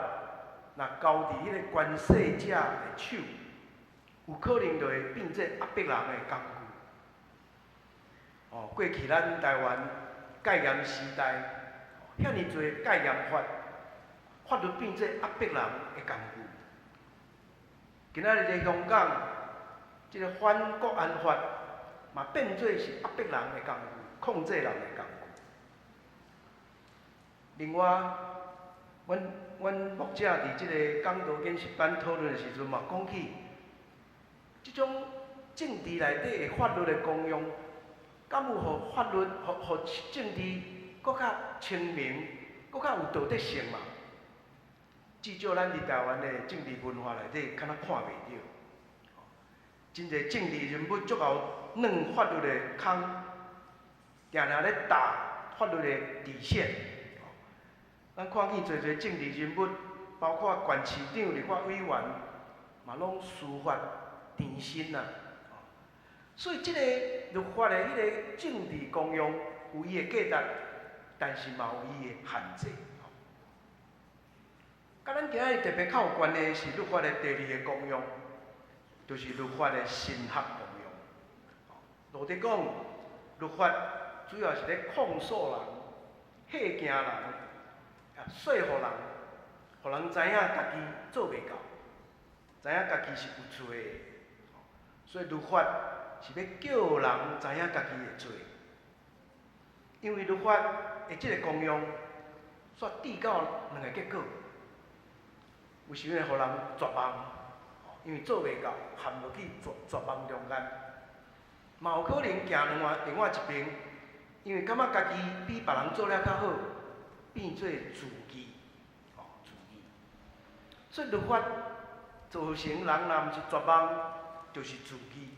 Speaker 3: 若交伫迄个权势者的手，有可能就会变做压迫人的工具。过去咱台湾戒严时代，遐尼多戒严法，法律变做压迫人的工具。今仔日在香港，这个反国安法嘛变做是压迫人的工具，控制人的工具。另外，阮牧者伫即个讲道研习班讨论的时阵嘛，讲起即种政治内底的法律的功用，敢有互法律、互政治搁较清明、搁较有道德性嘛？至少咱伫台湾的政治文化内底，敢若看袂到。真侪政治人物足够软法律的空，定定咧打法律的底线。咱看见侪侪政治人物，包括县市长、立法委员，嘛拢司法甜心呐。所以，即个律法的迄个政治功用有伊的价值，但是嘛有伊的限制。甲咱今仔日特别较有关的是律法的第二个功用，就是律法的神学功用。路得讲，律法主要是咧控诉人、吓惊人。说服人，互人知影家己做袂到，知影家己是有罪的，所以律法是要叫人知影家己的罪。因为律法的即个功用，煞递到两个结果：有时会互人绝望，因为做袂到，陷落去绝望中间；嘛有可能行另外一边，因为感觉家己比别人做了较好。变做自义，自义。所以律法造成人若毋是绝望，就是自义。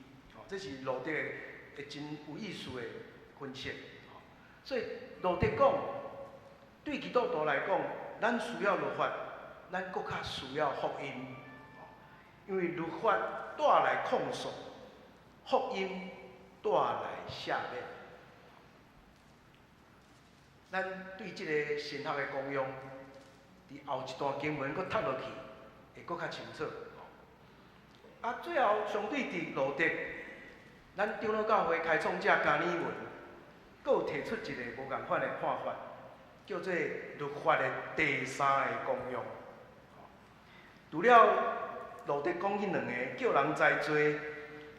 Speaker 3: 这是路德的真有意思的分析。所以路德讲，对基督徒来讲，咱需要律法，咱搁较需要福音。因为律法带来控诉，福音带来赦免。咱对即个神学的功用，伫后一段经文搁读落去，会搁较清楚。最后相对伫路德，咱长老教会开创者加尔文，搁有提出一个无共款的看法，叫做律法的第三个功用。除了路德讲迄两个叫人知罪，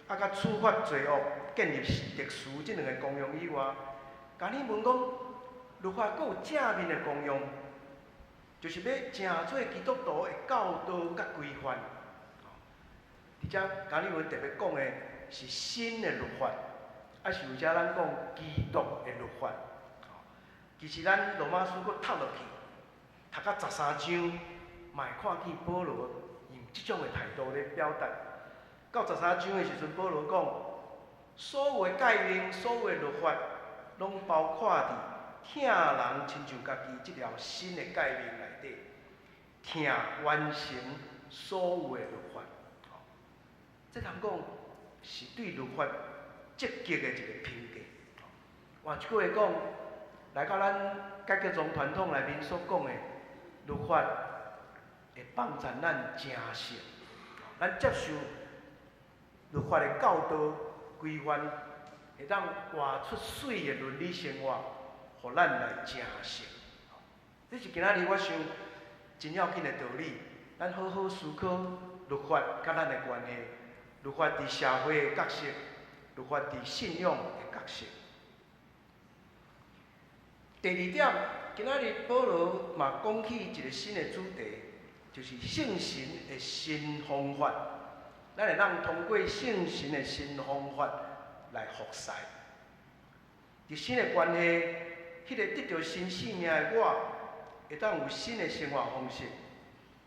Speaker 3: 甲处罚罪恶、建立特殊即两个功用以外，加尔文讲。律法阁有正面的功用，就是要正做基督徒的教导甲规范。而且加尔文特别讲的是新的律法，是有遮咱讲基督的律法。其实咱罗马书阁读落去，读到13章，嘛会看见保罗用即种的态度咧表达。到13章的时阵，保罗讲，所有的诫命、所有的律法，拢包括伫疼人亲像家己即条新的诫命内底，疼完成所有的律法。这通讲是对律法积极的一个评价。换一句话讲，来到咱改革宗传统内面所讲的律法，会帮助咱正信，咱接受律法的教导规范，会当活出水的伦理生活。互咱来正信，这是今仔日我想真要紧的道理。咱好好思考律法甲咱的关系，律法伫社会的角色，律法伫信仰的角色。第二点，今仔日保罗嘛讲起一个新的主题，就是圣神的新方法。咱会当通过圣神的新方法来服侍。伫新的关系。迄个得到新生命的我，会当有新的生活方式，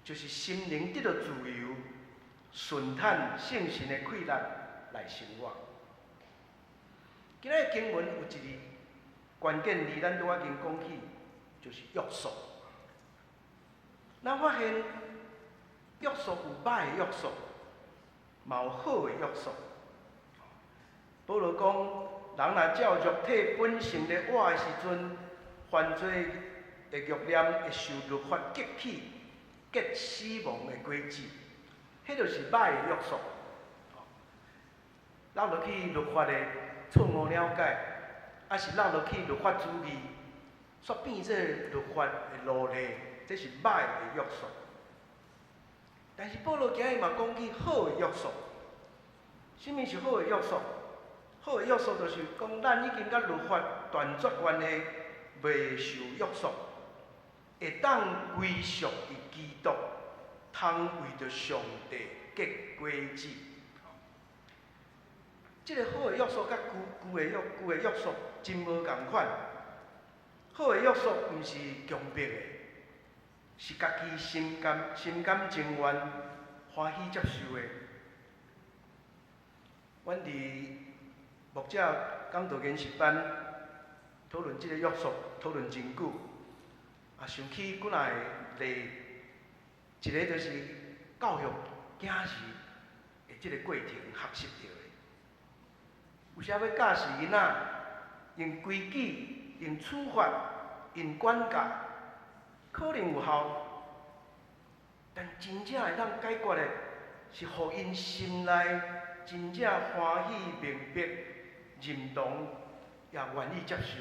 Speaker 3: 就是心灵得到自由，顺坦圣神的气力来生活。今仔经文有一个关键字，咱拄仔已经讲起，就是约束。咱发现约束有歹的约束，嘛有好的约束。保罗讲，人若照肉体本性咧活的时阵，犯罪的欲念会受律法激起，结死亡的果子，迄就是歹的约束。落落去律法的错误了解，还是落落去律法主义，煞变做律法的奴隶，这是歹的约束。但是保罗今日嘛讲起好的约束。什么是好的约束？好的约束就是讲，咱已经甲律法断绝关系，袂受约束，会当归属于基督，通为着上帝结果子。这个好的约束甲旧的约束真无共款。好的约束毋是强迫的，是家己心甘情愿、欢喜接受的。阮伫牧者讲道研习班讨论这个约束，讨论真久，想起几来例，一个就是教育囝儿的这个过程学习到的。有时要教示囡仔，用规矩、用处罚、用管教，可能有效，但真正会当解决的，是互因心内真正欢喜、明白、认同，也愿意接受，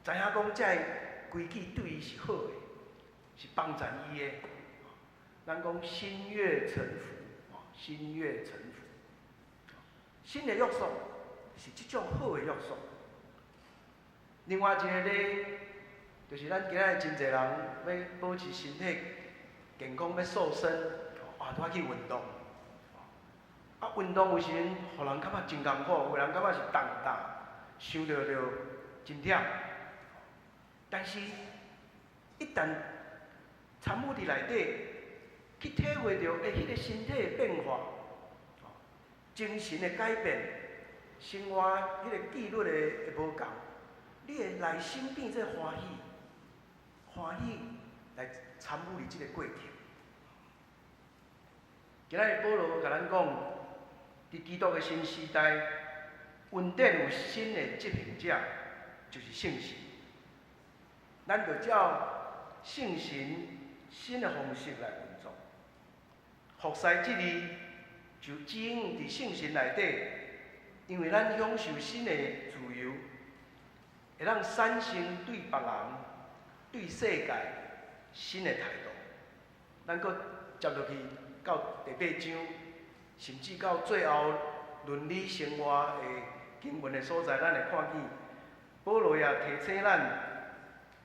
Speaker 3: 知影讲这规矩对伊是好的，是帮助伊的。咱讲心悦诚服，心悦诚服。新的约束是这种好的约束。另外一个咧，就是咱今仔真侪人要保持身体健康，要瘦身，都要去运动。运动有时阵，互人感觉真艰苦，有人感觉是重担，想到就真忝。但是，一旦参与伫内底，去体会到迄个身体的变化，精神的改变，生活迄个纪律的无共，你的内心变做欢喜，欢喜来参与伫即个过程。今仔日保罗甲咱讲，伫基督的新时代，恩典有新的执行者，就是圣神。咱就照圣神新的方式来运作。服侍即字就指引伫圣神内底，因为咱享受新的自由，会让产生对别人、对世界新的态度。咱搁接落去到第8章，甚至到最后伦理生活的经文的所在，咱会看见保罗也提醒咱，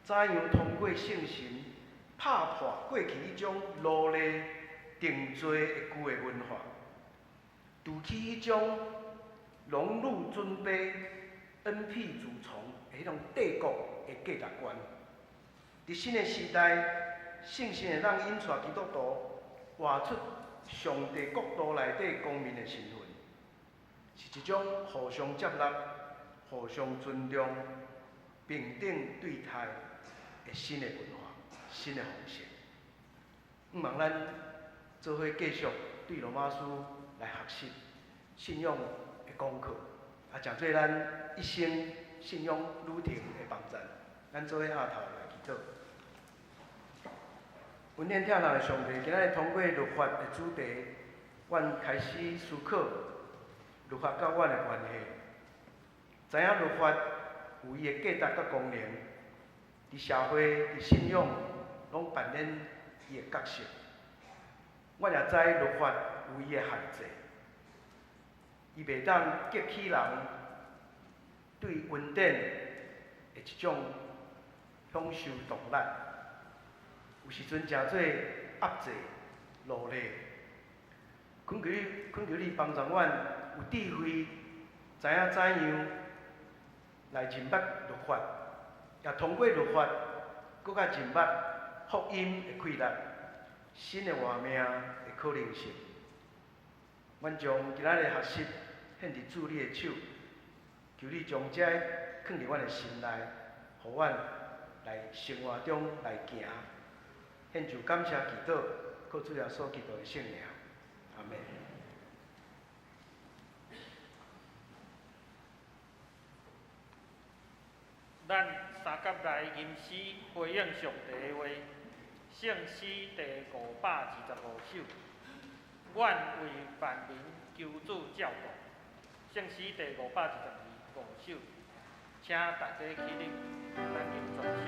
Speaker 3: 怎样通过圣神拍破过去迄种奴隶定罪的旧的文化，除去迄种荣辱尊卑、恩庇自从的迄种帝国的价值观。伫新的时代，圣神会让引出基督徒活出上帝国度内底公民的身份，是一种互相接纳、互相尊重、平等对待的新的文化、新的方式。望咱做伙继续对罗马书来学习信仰的功课，诚做咱一生信仰旅程的帮助。咱做伙下头来祈祷。温天疼的上帝，今仔日通过律法的主题，阮开始思考律法甲阮的关系，知影律法有伊的价值甲功能，伫社会、伫信仰，拢扮演伊的角色。阮也知律法有伊的限制，伊袂当激起人对恩典的一种享受动力。有时阵诚做压制、奴隶。恳求你帮助阮有智慧，知影怎样来认捌律法，也通过律法，搁较认捌福音的气力、新的活命的可能性。阮将今仔日学习献伫主你的手，求你将这放伫阮的心内，互阮来生活中来行。献上感谢祈祷，靠主耶稣基督的圣名，阿门。
Speaker 2: 咱三甲来吟诗回应上帝的话，圣诗第525首，愿为万民求主照顾。圣诗第525首，请大家起立，咱吟全首。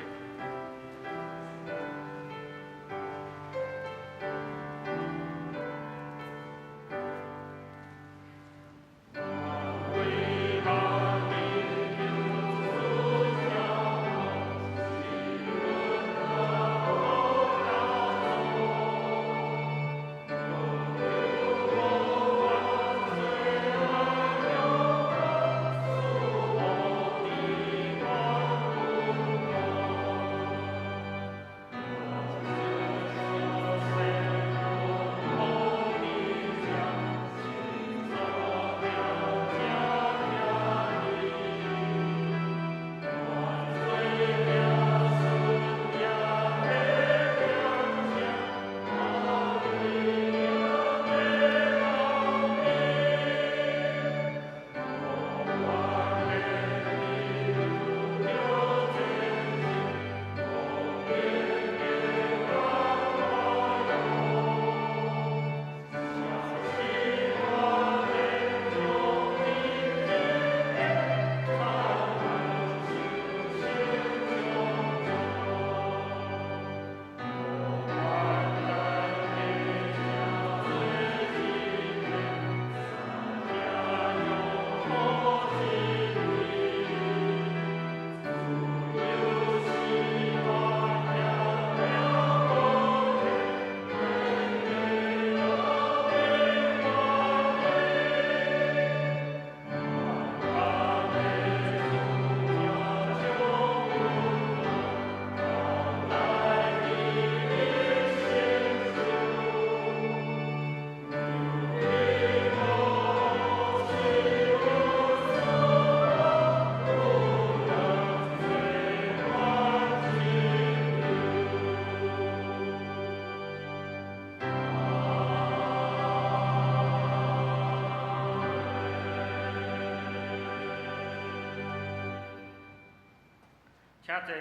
Speaker 2: 请坐。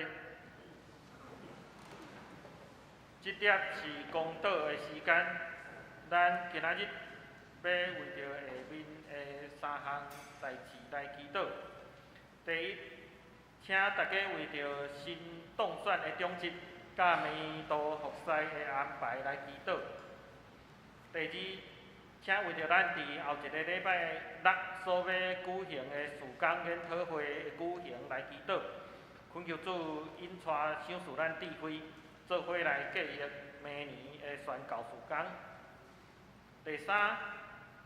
Speaker 2: 这点是公道的时间，咱今仔日要为着下面的3项代志来祈祷。第一，请大家为着新当选的长职甲弥陀服侍的安排来祈祷。第二，请为着咱伫后一个礼拜六所要举行的事工研讨会的举行来祈祷。恳求主引带赏赐咱智慧，做伙来继续明年的宣教事工。第三，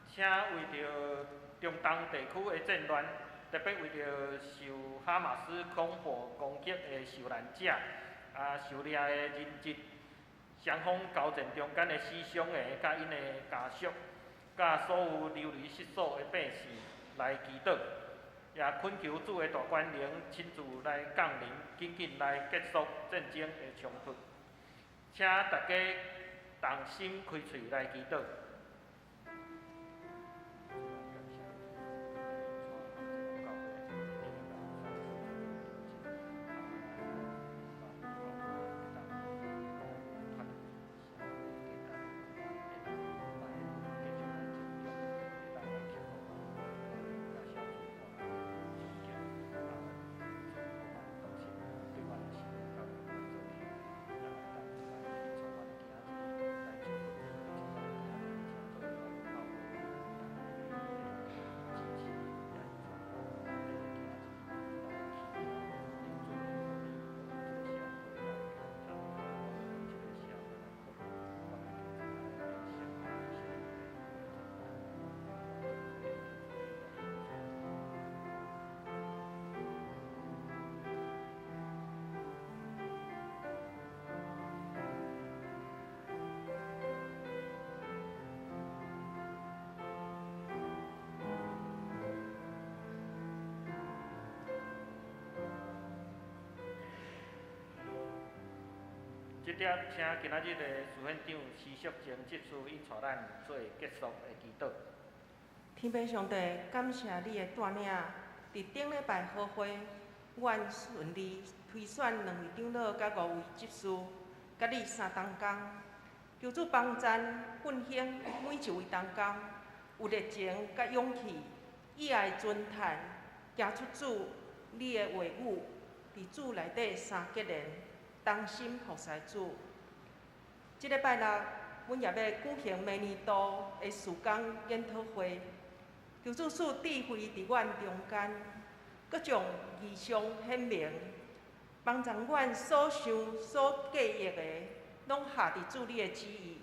Speaker 2: 请为着中东地区的战乱，特别为着受哈马斯恐怖攻击的受难者、受掠的人质、双方交战中间的死伤的，甲因的家属，甲所有流离失所的百姓来祈祷。也恳求主的大官灵亲自来降临，紧紧来结束战争的冲突。请大家同心开喙来祈祷。即点请今仔日的事院长施淑清执事引带咱做结束的祈祷。
Speaker 4: 天父上帝，感谢你的带领，伫顶礼拜好会，阮顺利推选2位长老甲5位执事，甲你3同工。求主帮赞奉献每一位同工，有热情甲勇气，以爱尊叹，行出主你的话语，伫主内底相结连，同心服侍主。即礼拜六，阮也要举行明年度的事工研讨会。求主赐智慧伫阮中间，各种异象显明，帮助阮所想所计划的，拢下伫主你的旨意。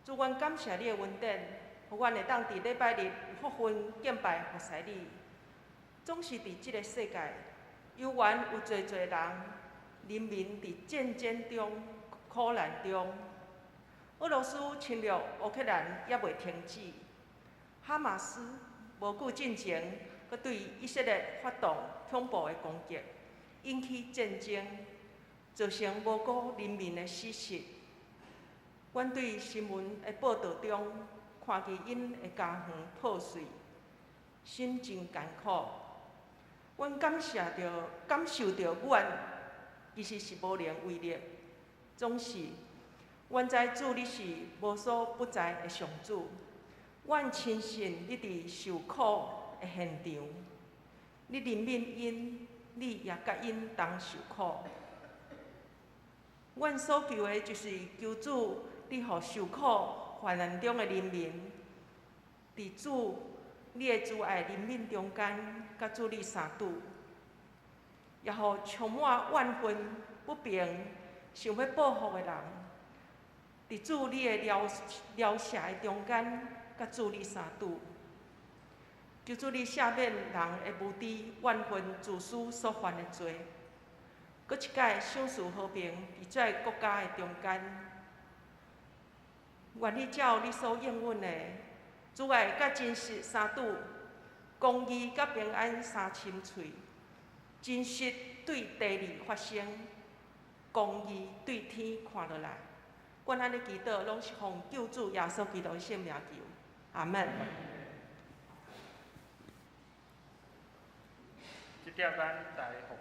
Speaker 4: 主，阮感谢你的恩典，互阮会当伫礼拜日有福分敬拜服侍你。总是伫即个世界，有缘有侪人，人民伫战争中、苦难中，俄罗斯侵略乌克兰也未停止。哈马斯无久进前，佮对以色列发动恐怖的攻击，引起战争，造成无辜人民的死失。阮对新闻的报道中，看见因的家园破碎，心真艰苦。阮感受到阮其实是无能为力，总是阮知主你是无所不在的上主。阮亲信你伫受苦的现场，你怜悯因，你也甲因同受苦。阮所求的就是求主，你互受苦患难中的人民，伫主你的慈爱怜悯中间，甲主你相拄，也互充满怨愤不平、想要报复的人，伫主你的疗舍的中间。甲主你相拄，求主你赦免人的无知、怨愤、自私所犯的罪，搁一届享受和平伫这个国家的中间。愿你照你所应允的，主爱甲真实相拄，公义甲平安相亲嘴，真实对地理发生，公义对天看落来。阮安尼祈祷，拢是奉救主耶稣基督的圣名求。阿门。
Speaker 2: 即点咱大服。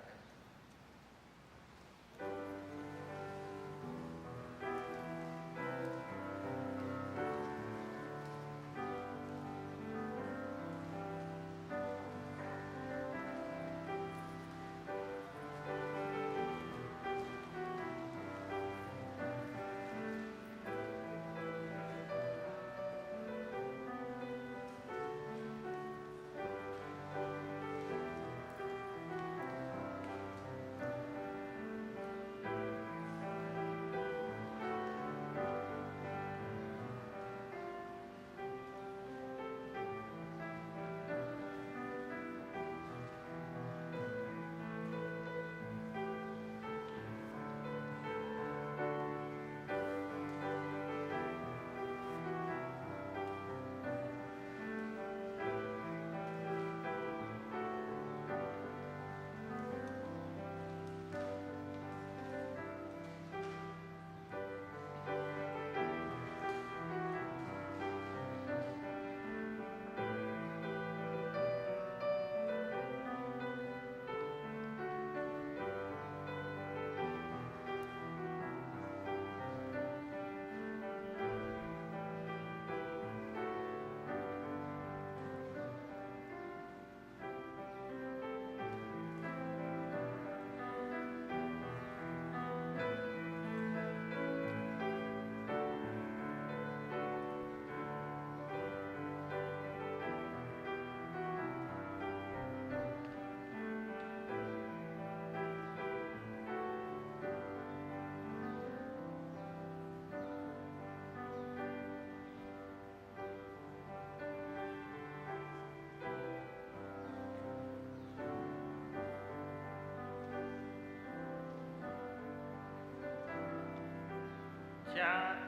Speaker 2: 请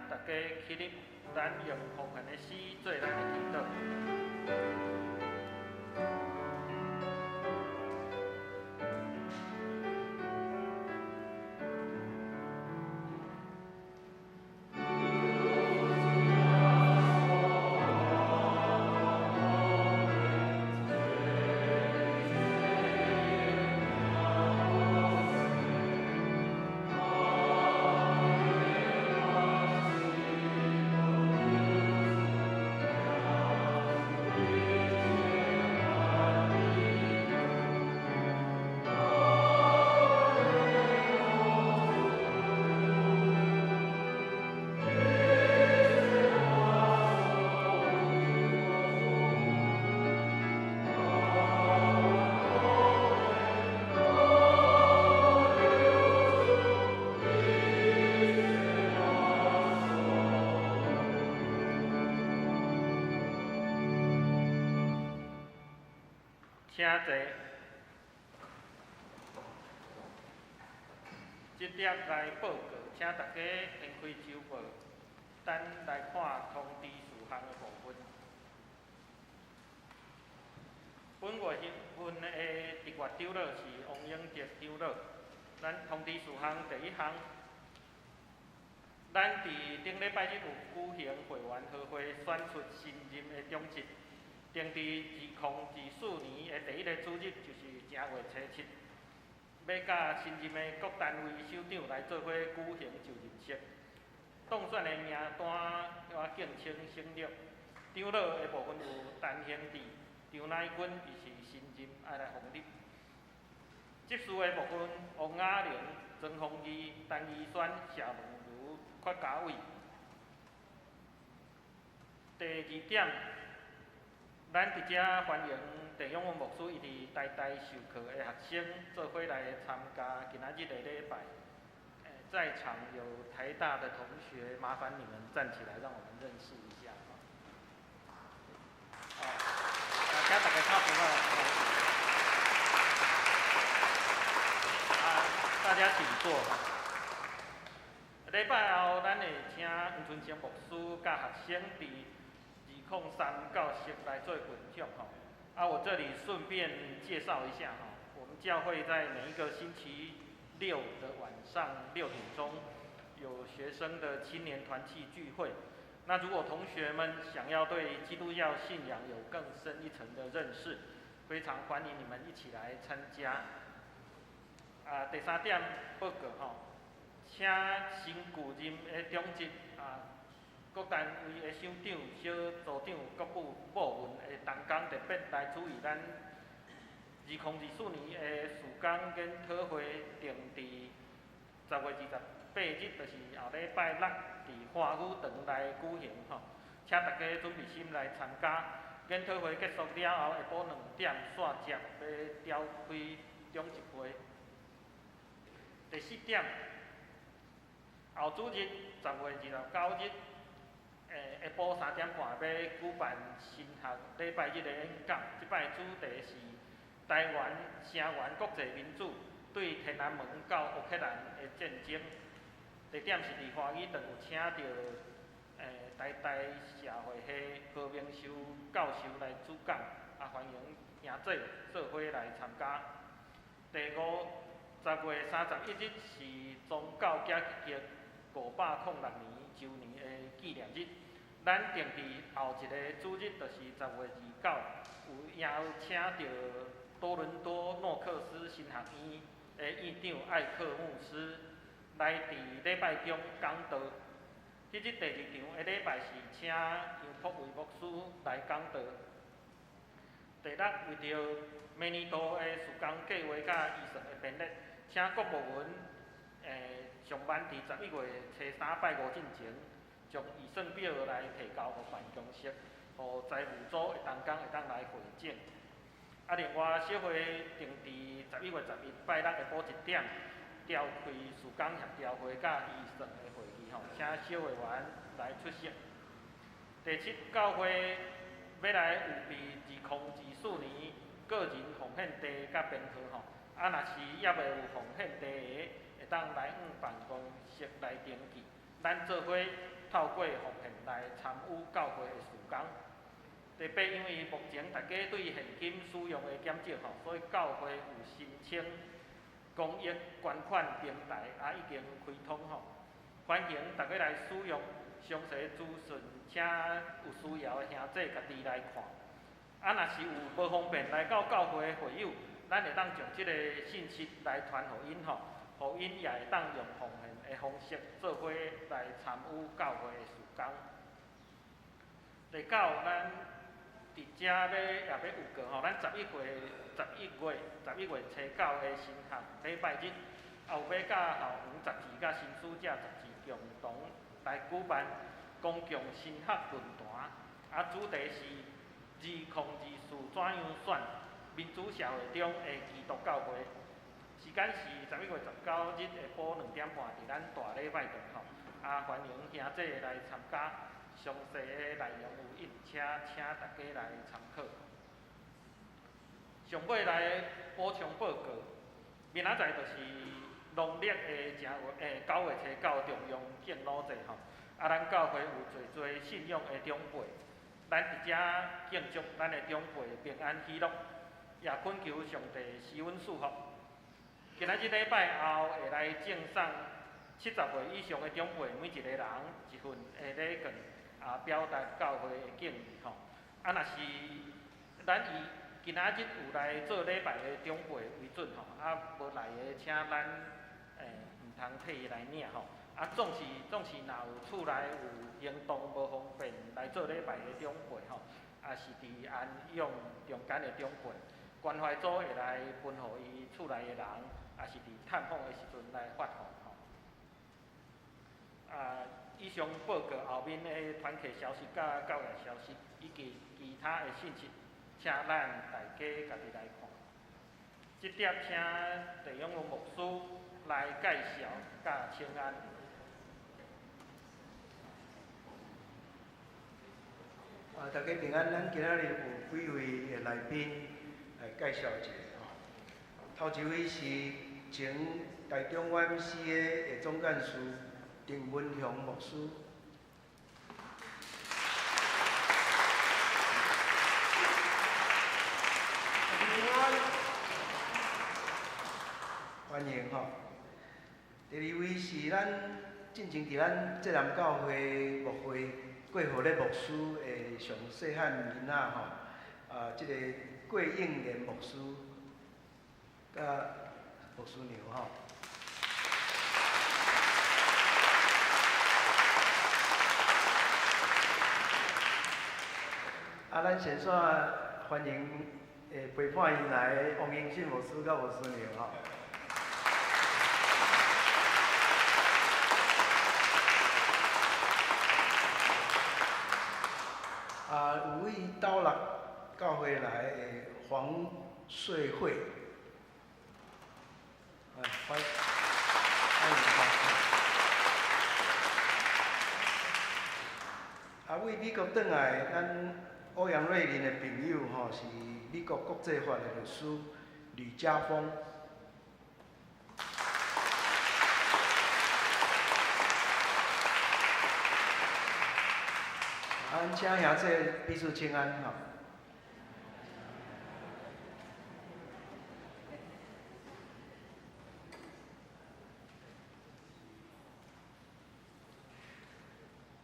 Speaker 2: 大家起立，咱用奉献的诗做咱的祈祷。请坐。即粒来报告，请大家掀开周报，等来看通知事项的部分。本月份的日月周日是王永杰周日。咱通知事项第一项，咱伫顶礼拜日有举行会员好会，选出新任的中职，定伫2024年的第一个主日，就是正月初7。要甲新任的各单位首长来做伙举行就任式，当选的名单我敬请省略。长老的部分有陈兴志、张乃军，伊是新任爱来奉立。执事的部分，王雅玲、曾凤仪、陈怡轩、谢文如、阙家伟。第二点，咱伫遮欢迎郑永文牧师以及代代授课的学生做伙来参加今仔日的礼拜。在场有台大的同学，麻烦你们站起来，让我们认识一下。请大家靠边大家请坐。礼拜后，咱会请黄春生牧师甲学生伫2030教室来做分享吼。我这里顺便介绍一下哈，我们教会在每一个星期六的晚上6点钟有学生的青年团契聚会。那如果同学们想要对基督教信仰有更深一层的认识，非常欢迎你们一起来参加。第3点报告吼，请新旧任的中职各单位的省长、小组长、各部门的同工特别来注意咱2024年的事工研讨会，定伫10月28日，就是后礼拜六，伫花府堂来举行吼。请大家准备心来参加。研讨会结束了后，下晡2点线接要召开中职会。第4点，后主日10月29日，下晡3点半要举办新学礼拜日的演讲。即摆主题是台湾声援国际民主对天安门到乌克兰的战争。地点是伫花语堂，有请到台大社会系何明修教授来主讲，欢迎兄弟做伙来参加。第5， 10月31日是宗教假期506年周年的纪念日，咱定伫后一个主日，就是10月29，有邀请到多伦多诺克斯神学院的院长艾克牧师来伫礼拜中讲道。迄日第2场的礼拜是请杨福伟牧师来讲道。第6，为着明年度的事工计划甲预算的编列，请各部门上班伫11月初3拜5进前，将预算表来提交予办公室，予财务组的同工会当来会诊。另外小会定伫11月11日拜六下晡1点，召开事工协调会甲预算的会议吼，请小会员来出席。第7，教会要来预备2024年个人奉献地甲编号吼，若是也未有奉献地的，会当来办公室来登记，咱做伙透过奉献来参与教会的事工。第8，因为目前大家对现金使用的减少吼，所以教会有申请公益捐款平台已经开通吼，欢迎大家来使用。详细资讯请有需要的兄弟家己来看。若是有无方便来到教会的会友，咱会当将这个信息来传予因吼，予因也会当用奉献的方式做伙来参与教会的事工。第9，咱伫遮也要有个吼，咱11月初9的新学礼拜日，后尾甲校园杂志甲新书者杂志共同来举办公共新学论坛，主题是2024怎样选民主社会中的基督教会。时间是11月19日下晡2点半，伫咱大礼拜堂吼，欢迎兄弟来参加。详细的内容有印，请大家来参考。上尾来补充报告，明仔载就是农历的9月初9重阳敬老节吼，咱教会有侪信仰的长辈，咱伫遮敬祝咱的长辈平安喜乐，也恳求上帝施恩赐福。今仔日礼拜后会来赠送70岁以上的长辈每一个人一份的礼券，表达教会的敬意吼。若是咱今仔日有来做礼拜的长辈为准吼，无来的请咱毋通替伊来领吼。总是若有厝内有行动无方便来做礼拜的长辈吼，是伫安养中间的长辈，关怀组会来分互伊厝内的人，是伫探访的时阵来发放吼。以上报告后面的团契消息、甲教育消息以及其他的信息，请咱大家家己来看。这点请地养牧师来介绍甲请安。
Speaker 3: 大家平安，咱今仔日有几位的来宾来介绍一下吼。头一位是前台中 YMCA 的总干事丁文雄牧师。平安，欢迎吼。第二位是咱进前伫咱浙南教会牧会过户咧牧师的上细汉囡仔吼，即个郭应莲牧师，甲牧师娘吼。咱先线欢迎陪伴因来的王英信牧师甲牧师娘吼。有位斗六教会来的黄穗慧，欢迎为美国转来，咱欧阳瑞麟的朋友吼，是美国国际法的律师吕家峰。咱请兄弟彼此请安吼。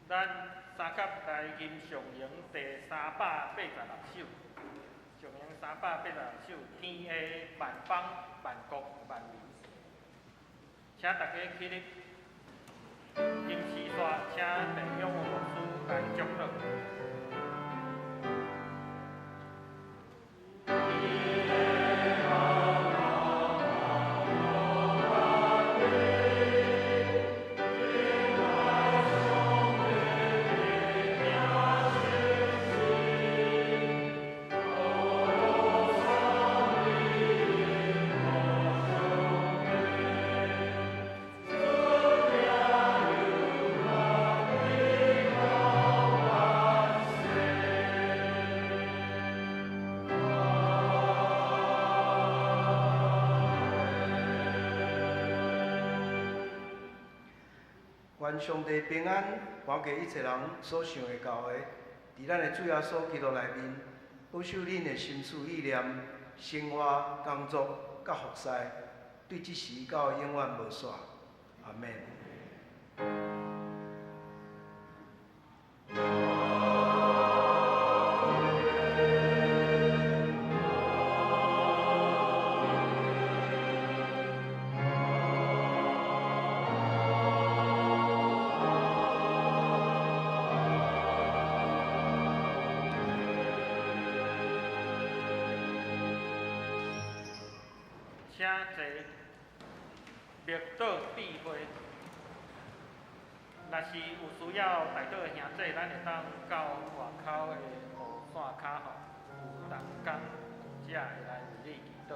Speaker 2: 咱三甲台金上营第386首，上营386首，天下万邦万国万民，请大家起立，金丝线，请地养牧师来祝贺。
Speaker 3: 愿上帝平安，保给一切人所想的到的，伫咱的主耶稣基督内面，保守恁的心思意念、生活、工作、甲服侍，对即时到永远无煞。阿免。
Speaker 2: 请坐，密道智慧。若是有需要带倒的兄弟，咱会当到外口的雨伞卡吼，有人工遮会来为你祈祷。